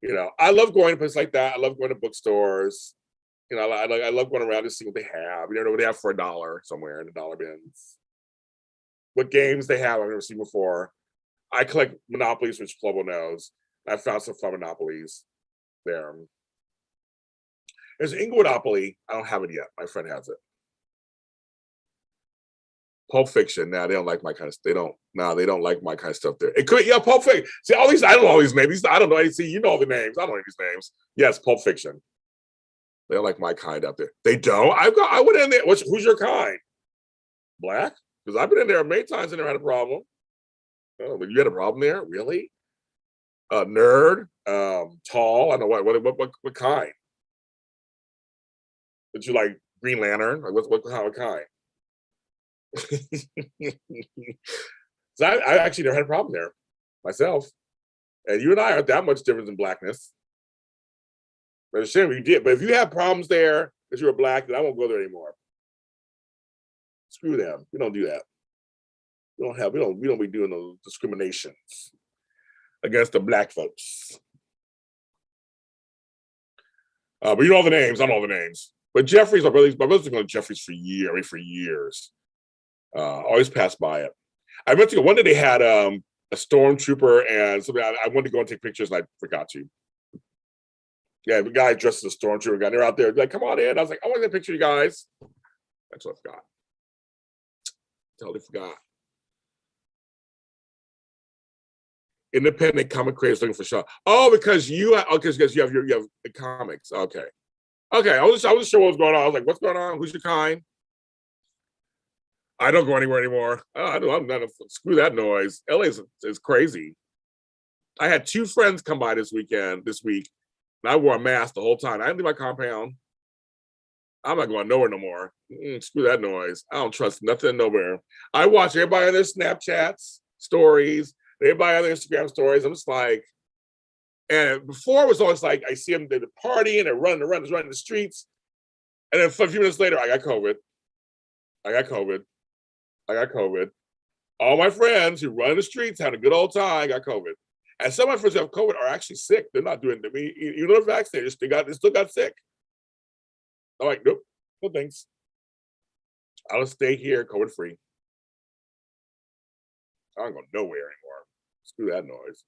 You know, I love going to places like that. I love going to bookstores. You know, I love going around to see what they have. You never know what they have for $1 somewhere in the dollar bins. What games they have I've never seen before. I collect Monopolies, which Flobo knows. I found some fun Monopolies there. There's Inglewood-opoly. I don't have it yet. My friend has it. Pulp Fiction. Nah, they don't like my kind of. They don't like my kind of stuff there. It could, yeah, Pulp Fiction. See, all these. I don't know all these names. I don't know. See, you know the names. I don't know these names. Yes, Pulp Fiction. They don't like my kind out there. They don't. I went in there. Who's your kind? Black? Because I've been in there many times and never had a problem. Oh, but you had a problem there? Really? Nerd? Tall? I don't know what kind? Did you like Green Lantern? Like what kind? So I actually never had a problem there myself. And you and I aren't that much different in blackness. But it's shame you did. But if you have problems there because you're black, then I won't go there anymore. Screw them. We don't do that. We don't be doing those discriminations against the black folks. But you know all the names. I know all the names. But Jeffries, my brother's going to Jeffries for years. Always pass by it. I meant to go. One day they had a stormtrooper and something. I wanted to go and take pictures and I forgot to. Yeah, the guy dressed as a stormtrooper guy. They're out there like, come on in. I was like, I want to get a picture of you guys. That's what I forgot. Totally forgot. Independent comic creators looking for show. Oh, because you have the comics. Okay. I wasn't sure what was going on. I was like, what's going on? Who's your kind? I don't go anywhere anymore. I'm not screw that noise. LA is crazy. I had 2 friends come by this week, and I wore a mask the whole time. I didn't leave my compound. I'm not going nowhere no more. Screw that noise. I don't trust nothing nowhere. I watch everybody on their Snapchats, stories, everybody on their Instagram stories. I'm just like, and before it was always like, I see them, they're partying, they're running the streets. And then a few minutes later, I got COVID. All my friends who run the streets having a good old time got COVID. And some of my friends who have COVID are actually sick. They're not doing it. You know, they're vaccinated. They still got sick. I'm like, nope, no thanks. I'll stay here COVID free. I don't go nowhere anymore. Screw that noise.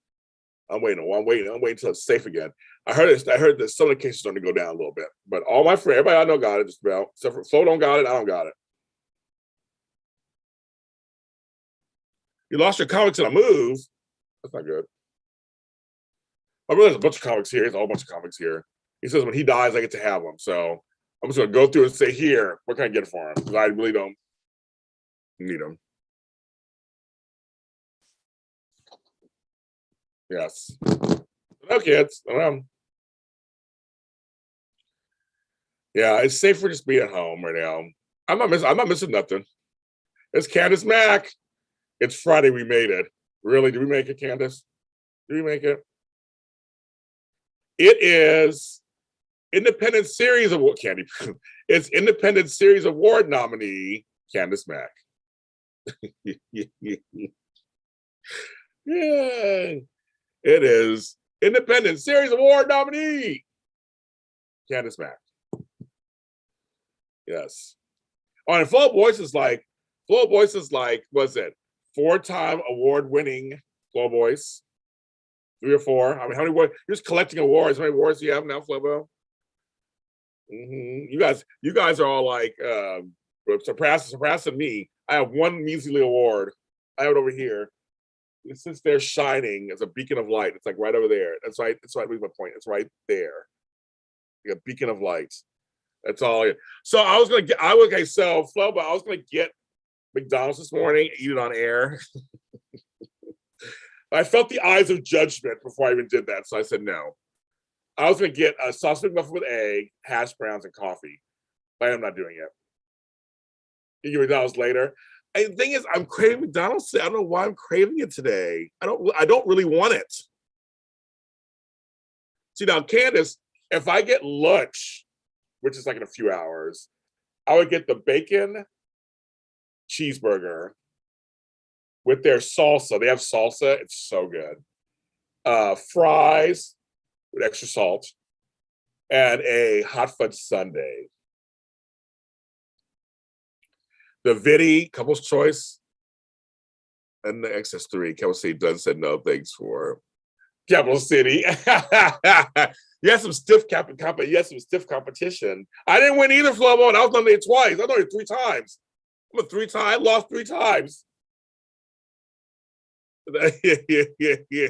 I'm waiting until it's safe again. I heard that some of the cases starting to go down a little bit. But all my friends, everybody I know got it just about. Except for Flo don't got it, I don't got it. You lost your comics in a move. That's not good. My brother has a bunch of comics here. He has a whole bunch of comics here. He says when he dies, I get to have them. So I'm just going to go through and say, here, what can I get for him? Because I really don't need them. Yes. No kids. I don't know. Yeah, it's safer just being at home right now. I'm not missing nothing. It's Candace Mack. It's Friday. We made it. Really? Did we make it, Candace? Did we make it? It is Independent Series Award Candy. It's Independent Series Award nominee Candace Mack. Yeah, it is Independent Series Award nominee Candace Mack. Yes. Oh, and Flo Boyce is like, what's it? 4-time award-winning Flo Boyce. 3 or 4. I mean, how many awards? You're just collecting awards. How many awards do you have now, Flobo? You guys are all like surpassing me. I have 1 measly award. I have it over here. It sits there shining as a beacon of light. It's like right over there. That's right. That's my point. It's right there. Like a beacon of light. That's all. So I was gonna get. I was okay. So Flo, but I was gonna get McDonald's this morning, eat it on air. I felt the eyes of judgment before I even did that, so I said no. I was gonna get a sausage McMuffin with egg, hash browns, and coffee. But I'm not doing it. You get McDonald's later. And the thing is, I'm craving McDonald's today. I don't know why I'm craving it today. I don't really want it. See now, Candace, if I get lunch, which is like in a few hours, I would get the bacon cheeseburger with their salsa. They have salsa. It's so good. Fries with extra salt and a hot fudge sundae. The Vidi, couple's choice, and the XS3. Capital City done said no thanks for Capital City. You had some stiff competition. I didn't win either, Flomo, and I was nominated twice. I nominated 3 times. I'm a 3-time, lost 3 times. Yeah.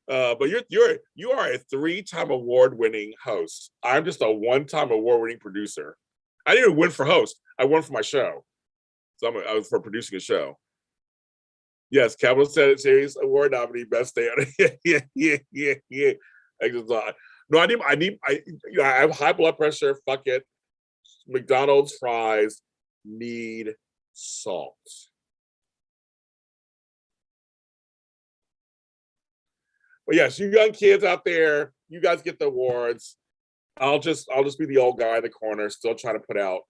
But you are a 3-time award-winning host. I'm just a 1-time award-winning producer. I didn't even win for host. I won for my show. So I was for producing a show. Yes, Capital Series Award nominee, best day on it. Yeah. I have high blood pressure. Fuck it. McDonald's fries need salt. But yes, you young kids out there, you guys get the awards. I'll just be the old guy in the corner, still trying to put out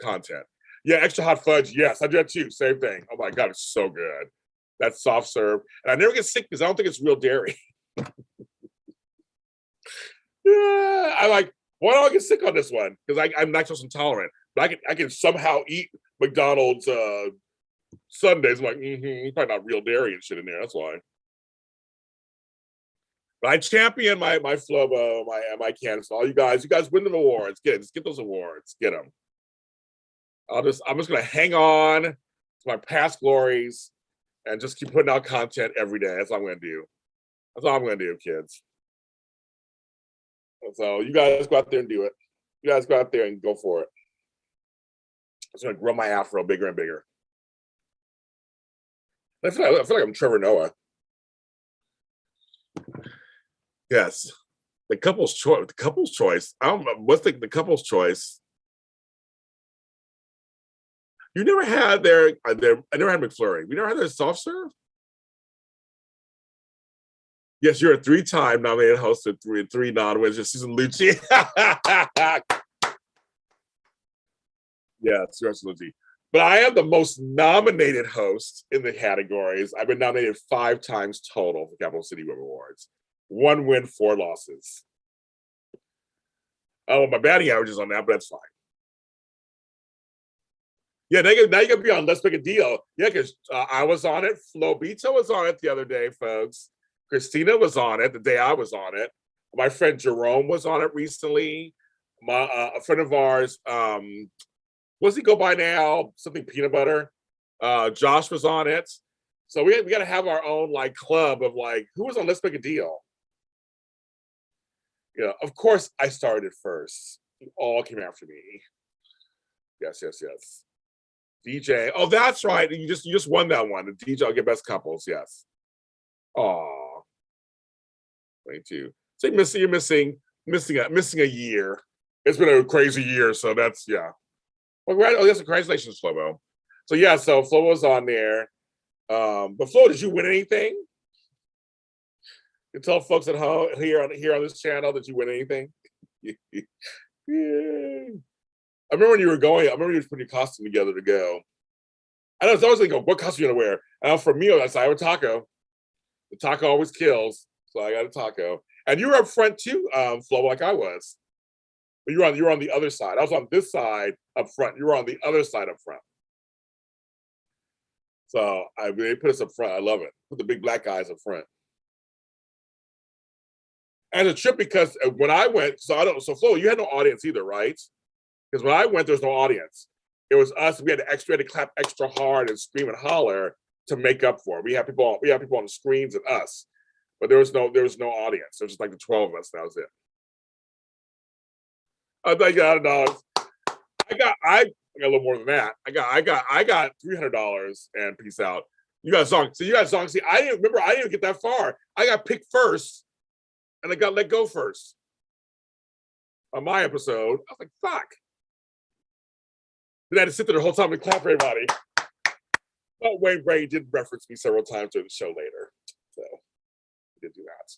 content. Yeah, extra hot fudge. Yes, I do that too. Same thing. Oh my God, it's so good. That's soft serve. And I never get sick because I don't think it's real dairy. Yeah, I like, why don't I get sick on this one? Because I'm lactose intolerant. But I can somehow eat McDonald's Sundays. I'm like, probably not real dairy and shit in there. That's why. But I champion my Flobo, my Candace. All you guys win them awards. Get those awards. Get them. I'm just gonna hang on to my past glories and just keep putting out content every day. That's all I'm gonna do. That's all I'm gonna do, kids. So you guys go out there and do it. You guys go out there and go for it. I'm just gonna grow my afro bigger and bigger. I feel like I'm Trevor Noah. Yes, the couple's choice. The couple's choice. I don't know what's the couple's choice. You never had I never had McFlurry. We never had their soft serve. Yes, you're a 3-time nominated host of three non-wins. Just Susan Lucci. Yeah, Susan Lucci. But I am the most nominated host in the categories. I've been nominated 5 times total for Capital City Web Awards. 1 win, 4 losses. Oh, my batting average is on that, but that's fine. Yeah, now you gotta be on Let's Make a Deal. Yeah, because I was on it. Flo Bito was on it the other day, folks. Christina was on it the day I was on it. My friend Jerome was on it recently. A friend of ours, what's he go by now? Something peanut butter. Josh was on it. So we got to have our own like club of like who was on Let's Make a Deal. Yeah, of course I started first. You all came after me. Yes. DJ. Oh, that's right. You just won that one. The DJ I'll get best couples. Yes. Aw. 22. So you're missing a year. It's been a crazy year, so that's yeah. Well, yes, congratulations, Flobo. So yeah, so Flo was on there. But Flo, did you win anything? You tell folks at home here on this channel that you win anything. Yeah. I remember when you were going. I remember you were putting your costume together to go. I was always thinking, what costume you gonna wear? And for me, I said, I have a taco. The taco always kills, so I got a taco. And you were up front too, Flo, like I was. But you were on the other side. I was on this side up front. You were on the other side up front. So they put us up front. I love it. Put the big black guys up front. And a trip because when I went, so Flo, you had no audience either, right? Because when I went, there was no audience. It was us. We had to clap extra hard and scream and holler to make up for it. We had people on the screens and us, but there was no audience. It was just like the 12 of us. That was it. I got $100. I got a little more than that. I got $300 and peace out. You got a song. So you got a song. See, I didn't even get that far. I got picked first, and I got let go first on my episode. I was like, fuck. Then I had to sit there the whole time and clap for everybody. But Wayne Brady did reference me several times during the show later. So he did do that.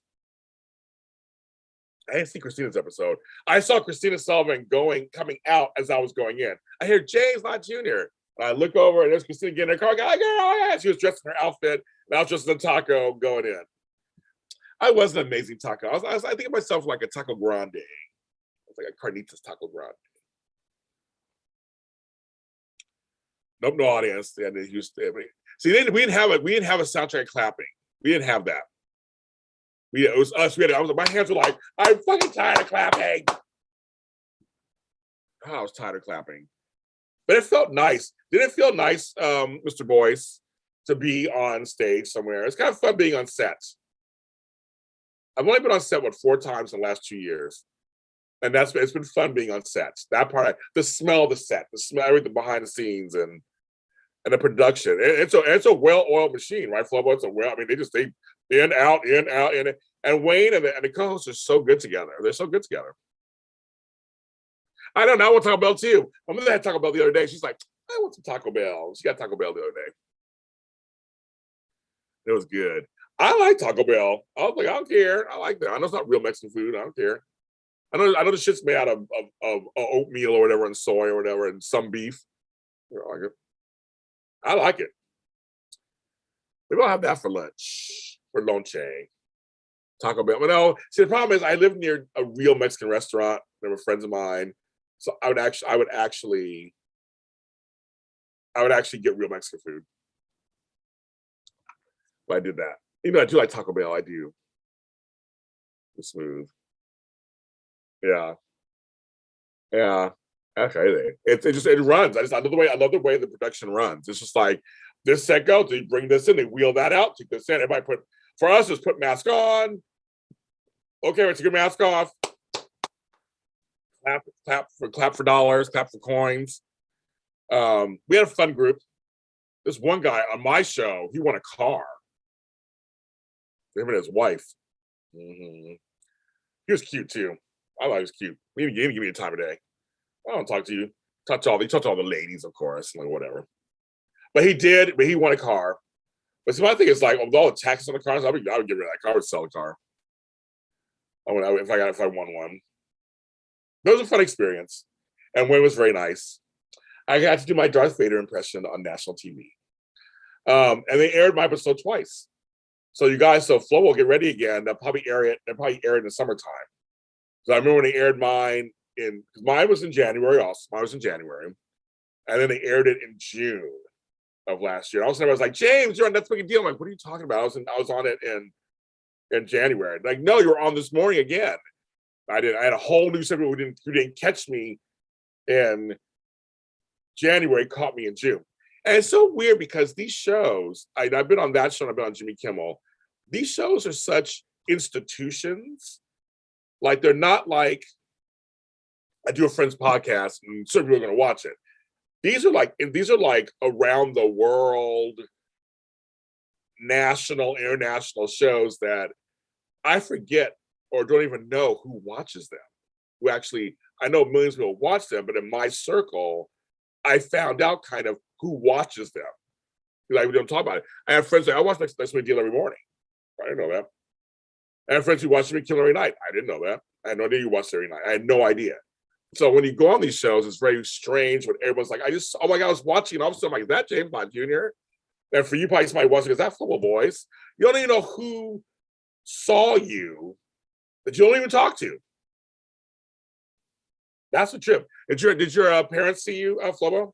I didn't see Christina's episode. I saw Christina Sullivan coming out as I was going in. I hear James Lott Jr. And I look over and there's Christina getting in her car. Girl, yeah. She was dressed in her outfit. And I was dressed in a taco going in. I was an amazing taco. I think of myself like a taco grande. It's like a carnitas taco grande. Nope, no audience. Yeah, they used to. See, we didn't have a soundtrack clapping. We didn't have that. It was us. My hands were like, I'm fucking tired of clapping. Oh, I was tired of clapping. But it felt nice. Did it feel nice, Mr. Boyce, to be on stage somewhere? It's kind of fun being on set. I've only been on set, 4 times in the last 2 years. And it's been fun being on set. That part, the smell of the set, the smell, everything behind the scenes and the production. It's a well-oiled machine, right, Flobo? They in, out, in. And Wayne and the co-hosts are so good together. They're so good together. I don't know. I want Taco Bell too. My mother had Taco Bell the other day. She's like, I want some Taco Bell. She got Taco Bell the other day. It was good. I like Taco Bell. I was like, I don't care. I like that. I know it's not real Mexican food. I don't care. I know the shit's made out of oatmeal or whatever and soy or whatever and some beef. I like it. Maybe I'll have that for lunch, for lonche. Taco Bell. But no, see, the problem is I live near a real Mexican restaurant. They were friends of mine. So I would actually get real Mexican food. But I did that. Even though I do like Taco Bell, I do. It's smooth. Yeah. Okay. It runs. I love the way the production runs. It's just like this set goes, they bring this in, they wheel that out, take this in. Everybody for us, just put mask on. Okay, let's take your mask off. Clap for dollars, clap for coins. We had a fun group. This one guy on my show, he won a car. Him and his wife. Mm-hmm. He was cute too. I thought he was cute. He didn't give me the time of day. I don't talk to you. Touch all the ladies, of course, like whatever. But he won a car. But see, my thing is like, with all the taxes on the cars, I would get rid of that car. I would sell a car. If I won one. It was a fun experience. And Wayne was very nice. I got to do my Darth Vader impression on national TV. And they aired my episode twice. So you guys, Flo will get ready again. They'll probably air it in the summertime. So I remember when they aired mine mine was in January also. Mine was in January. And then they aired it in June of last year. All of a sudden I was like, James, you're on That's Big a Deal. I'm like, what are you talking about? I was on it in January. Like, no, you were on this morning again. I had a whole new set who didn't catch me in January, caught me in June. And it's so weird because these shows, I've been on that show, and I've been on Jimmy Kimmel. These shows are such institutions. Like, they're not like I do a friend's podcast and certain people are going to watch it. These are like around the world, national, international shows that I forget or don't even know who watches them. I know millions of people watch them, but in my circle, I found out kind of who watches them. Like, we don't talk about it. I have friends that I watch Next Big Deal every morning. I didn't know that. I have friends who watch Me Kill every night. I didn't know that. I had no idea you watched every night. I had no idea. So when you go on these shows, it's very strange when everyone's like, oh my God, I was watching, and all of a sudden I'm like, is that James Lott Jr.? And for you, probably somebody watching, is that Flubble Boys? You don't even know who saw you that you don't even talk to. That's the trip. Did your parents see you, Flubbo?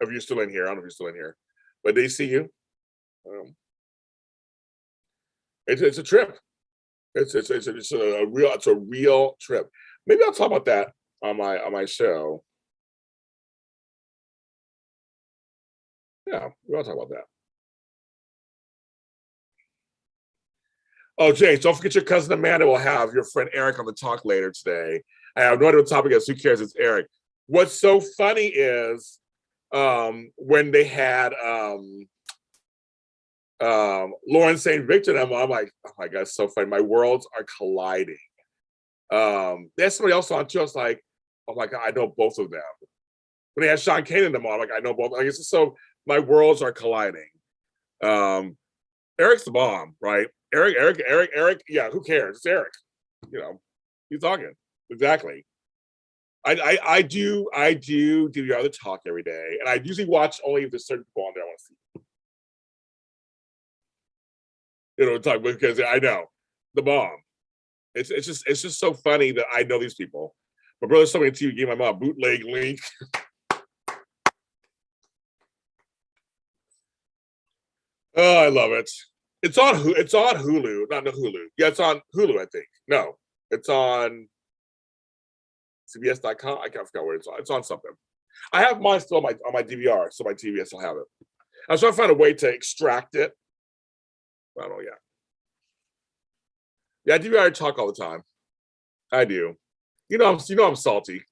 If you're still in here, I don't know if you're still in here, but they see you. It's a trip. It's a real trip. Maybe I'll talk about that on my show. Yeah, we'll talk about that. Oh, James, don't forget your cousin Amanda will have your friend Eric on the talk later today. I have no idea what the topic is. Who cares? It's Eric. What's so funny is when they had Lauren St. Victor, I'm like, oh my God, it's so funny. My worlds are colliding. There's somebody else on too. I was like, oh my God, I know both of them. When they had Sean Kane in them on, I'm like, I know both. Like, it's just so my worlds are colliding. Eric's the bomb, right? Eric. Yeah, who cares? It's Eric. You know, he's talking. Exactly. I do DVR the talk every day, and I usually watch only if there's certain people on there I want to see. You know, talk because I know the bomb. It's just so funny that I know these people. My brother told me on TV, gave my mom a bootleg link. Oh, I love it. It's on Hulu, not no Hulu. Yeah, it's on Hulu, I think. No, it's on CBS.com. I can't forget where it's on. It's on something. I have mine still on my DVR, so my TV I still have it. I was trying to find a way to extract it. I don't know yet. Yeah, I DVR talk all the time. I do. I'm salty.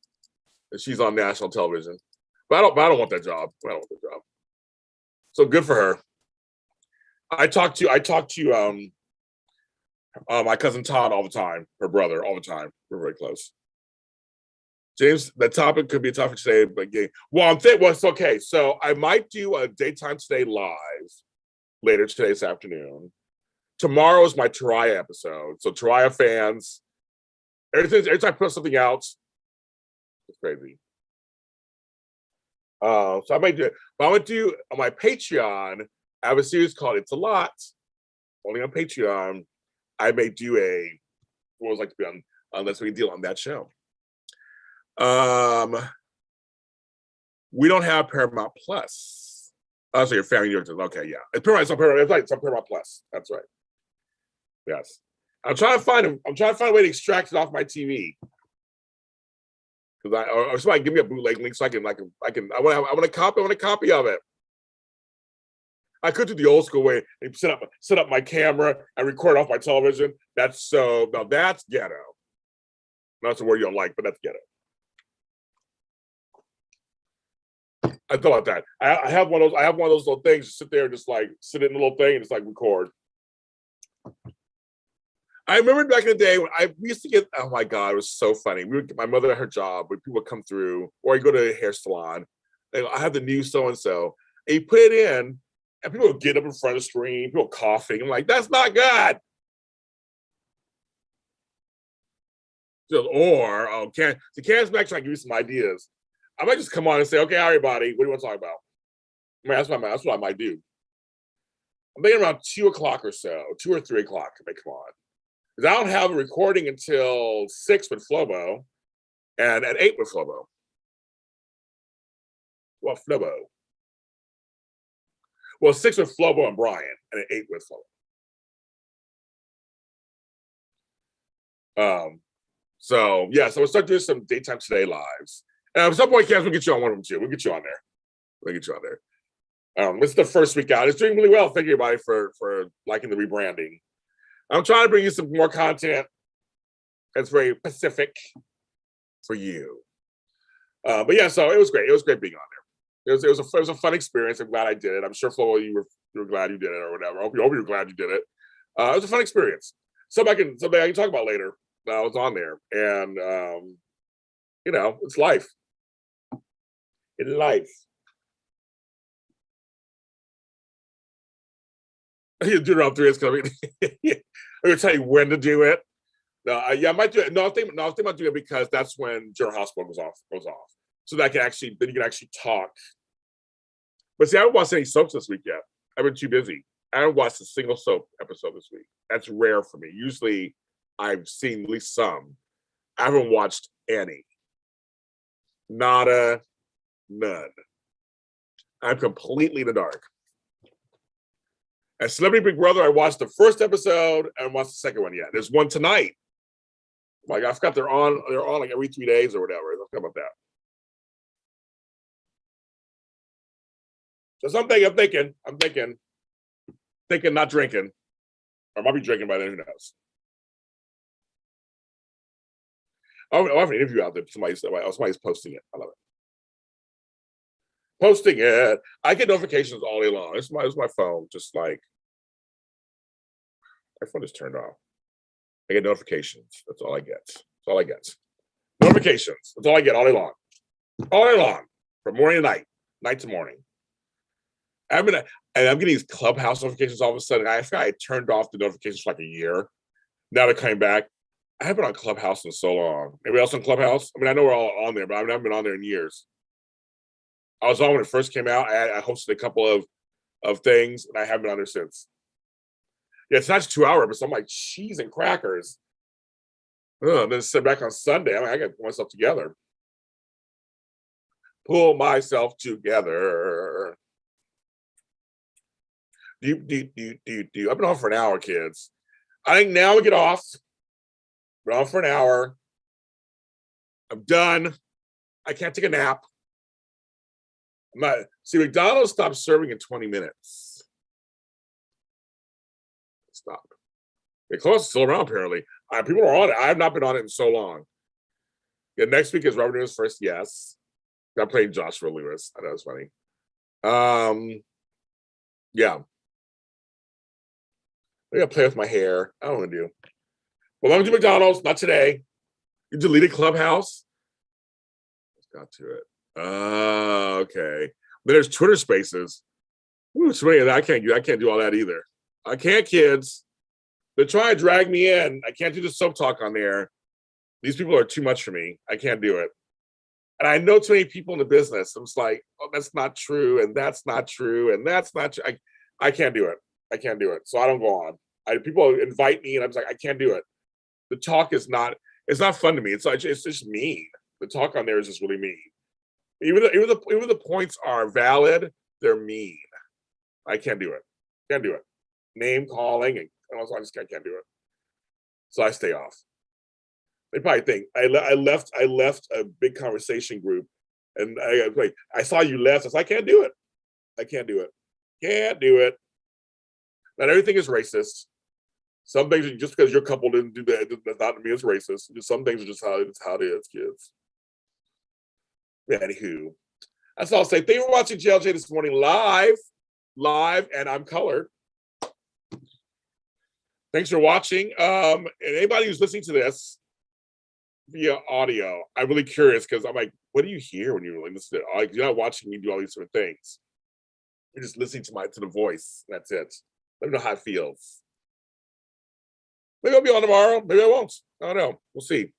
And she's on national television. But I don't want that job. I don't want that job. So good for her. I talk to my cousin Todd all the time, her brother all the time. We're very close. James, the topic could be a topic today, but it's okay. So I might do a Daytime Today live later today this afternoon. Tomorrow is my Taraya episode. So Taraya fans, every time I put something out, it's crazy. So I might do it. But I'm gonna do on my Patreon. I have a series called It's a Lot, only on Patreon. I may do what would like to be on unless we deal on that show. We don't have Paramount Plus. Oh, so your family, okay, yeah. It's on Paramount Plus. That's right. Yes. I'm trying to find a way to extract it off my TV. Because or somebody give me a bootleg link so I want a copy of it. I could do the old school way and set up my camera and record off my television. That's ghetto. That's a word you don't like, but that's ghetto. I thought about that. I have one of those little things. Just sit there and just like sit in the little thing and just like record. I remember back in the day when we used to get. Oh my God, it was so funny. My mother at her job, when people would come through, or you go to a hair salon. I have the new so and so, and you put it in, and people would get up in front of the screen, people coughing. I'm like, that's not good. Can's back trying to give you some ideas. I might just come on and say, okay, everybody, what do you want to talk about? I mean, that's what I might do. I'm thinking around 2 o'clock or so, 2 or 3 o'clock. I may come on. Because I don't have a recording until 6 with Flobo and at 8 with Flobo. Well, Flobo. Well, 6 with Flobo and Brian and at 8 with Flobo. So we'll start doing some Daytime Today lives. And at some point, Cams, we'll get you on one of them too. We'll get you on there. This is the first week out. It's doing really well. Thank you, everybody, for liking the rebranding. I'm trying to bring you some more content that's very Pacific for you. But yeah, so it was great. It was great being on there. It was a fun experience. I'm glad I did it. I'm sure, Flo, you were glad you did it or whatever. I hope you were glad you did it. It was a fun experience. Something I can talk about later. I was on there, and it's life. It's life. You do it around 3. It's gonna be. I'm gonna tell you when to do it. No, I might do it. No, I think about doing it because that's when General Hospital goes off. So that you can actually talk. But see, I haven't watched any soaps this week yet. I've been too busy. I haven't watched a single soap episode this week. That's rare for me. Usually, I've seen at least some. I haven't watched any. Nada, none. I'm completely in the dark. And Celebrity Big Brother, I watched the first episode and watched the second one yet. There's one tonight. Like I forgot they're on like every 3 days or whatever. I forgot about that. So I'm thinking, not drinking. Or I might be drinking by then, who knows? I have an interview out there. Somebody's posting it. I love it. Posting it. I get notifications all day long. It's my phone. Just like my phone is turned off. I get notifications. That's all I get. That's all I get. Notifications. That's all I get all day long. All day long. From morning to night. Night to morning. I'm getting these Clubhouse notifications all of a sudden. I forgot I turned off the notifications for like a year. Now they're coming back. I haven't been on Clubhouse in so long. Anybody else on Clubhouse? I mean, I know we're all on there, but I haven't been on there in years. I was on when it first came out. I hosted a couple of things, and I haven't been on there since. Yeah, it's not just 2 hour, but so I'm like cheese and crackers. And then sit back on Sunday. I got to put myself together. Pull myself together. I've been on for an hour, kids. I think now we get off. We're on for an hour. I'm done. I can't take a nap. See, McDonald's stopped serving in 20 minutes. Stop. They closed, still around apparently. People are on it. I have not been on it in so long. Yeah, next week is Robert Lewis first. Yes, I'm playing Joshua Lewis. I know it's funny. Yeah. I gotta play with my hair. I don't want to do. Well, I'm to McDonald's. Not today. You deleted Clubhouse. Got to it. Okay. But there's Twitter Spaces. Ooh, so many. I can't do all that either. I can't, kids. They're trying to drag me in. I can't do the soap talk on there. These people are too much for me. I can't do it. And I know too many people in the business. I'm just like, oh, that's not true, and that's not true, and that's not true. I can't do it. I can't do it. So I don't go on. People invite me, and I'm just like, I can't do it. The talk is not. It's not fun to me. It's like it's just mean. The talk on there is just really mean. Even the points are valid, they're mean. I can't do it. Can't do it. Name calling and also I just can't do it. So I stay off. They probably think I left a big conversation group, and I saw you left. I was like, I can't do it. I can't do it. Can't do it. Not everything is racist. Some things just because your couple didn't do that does not mean it's racist. Some things are just how it is, kids. Anywho, that's all I'll say. Thank you for watching JLJ this morning live, and I'm colored. Thanks for watching. And anybody who's listening to this via audio, I'm really curious because I'm like, what do you hear when you really listen to it? You're not watching me do all these different things. You're just listening to the voice. That's it. Let me know how it feels. Maybe I'll be on tomorrow. Maybe I won't. I don't know. We'll see.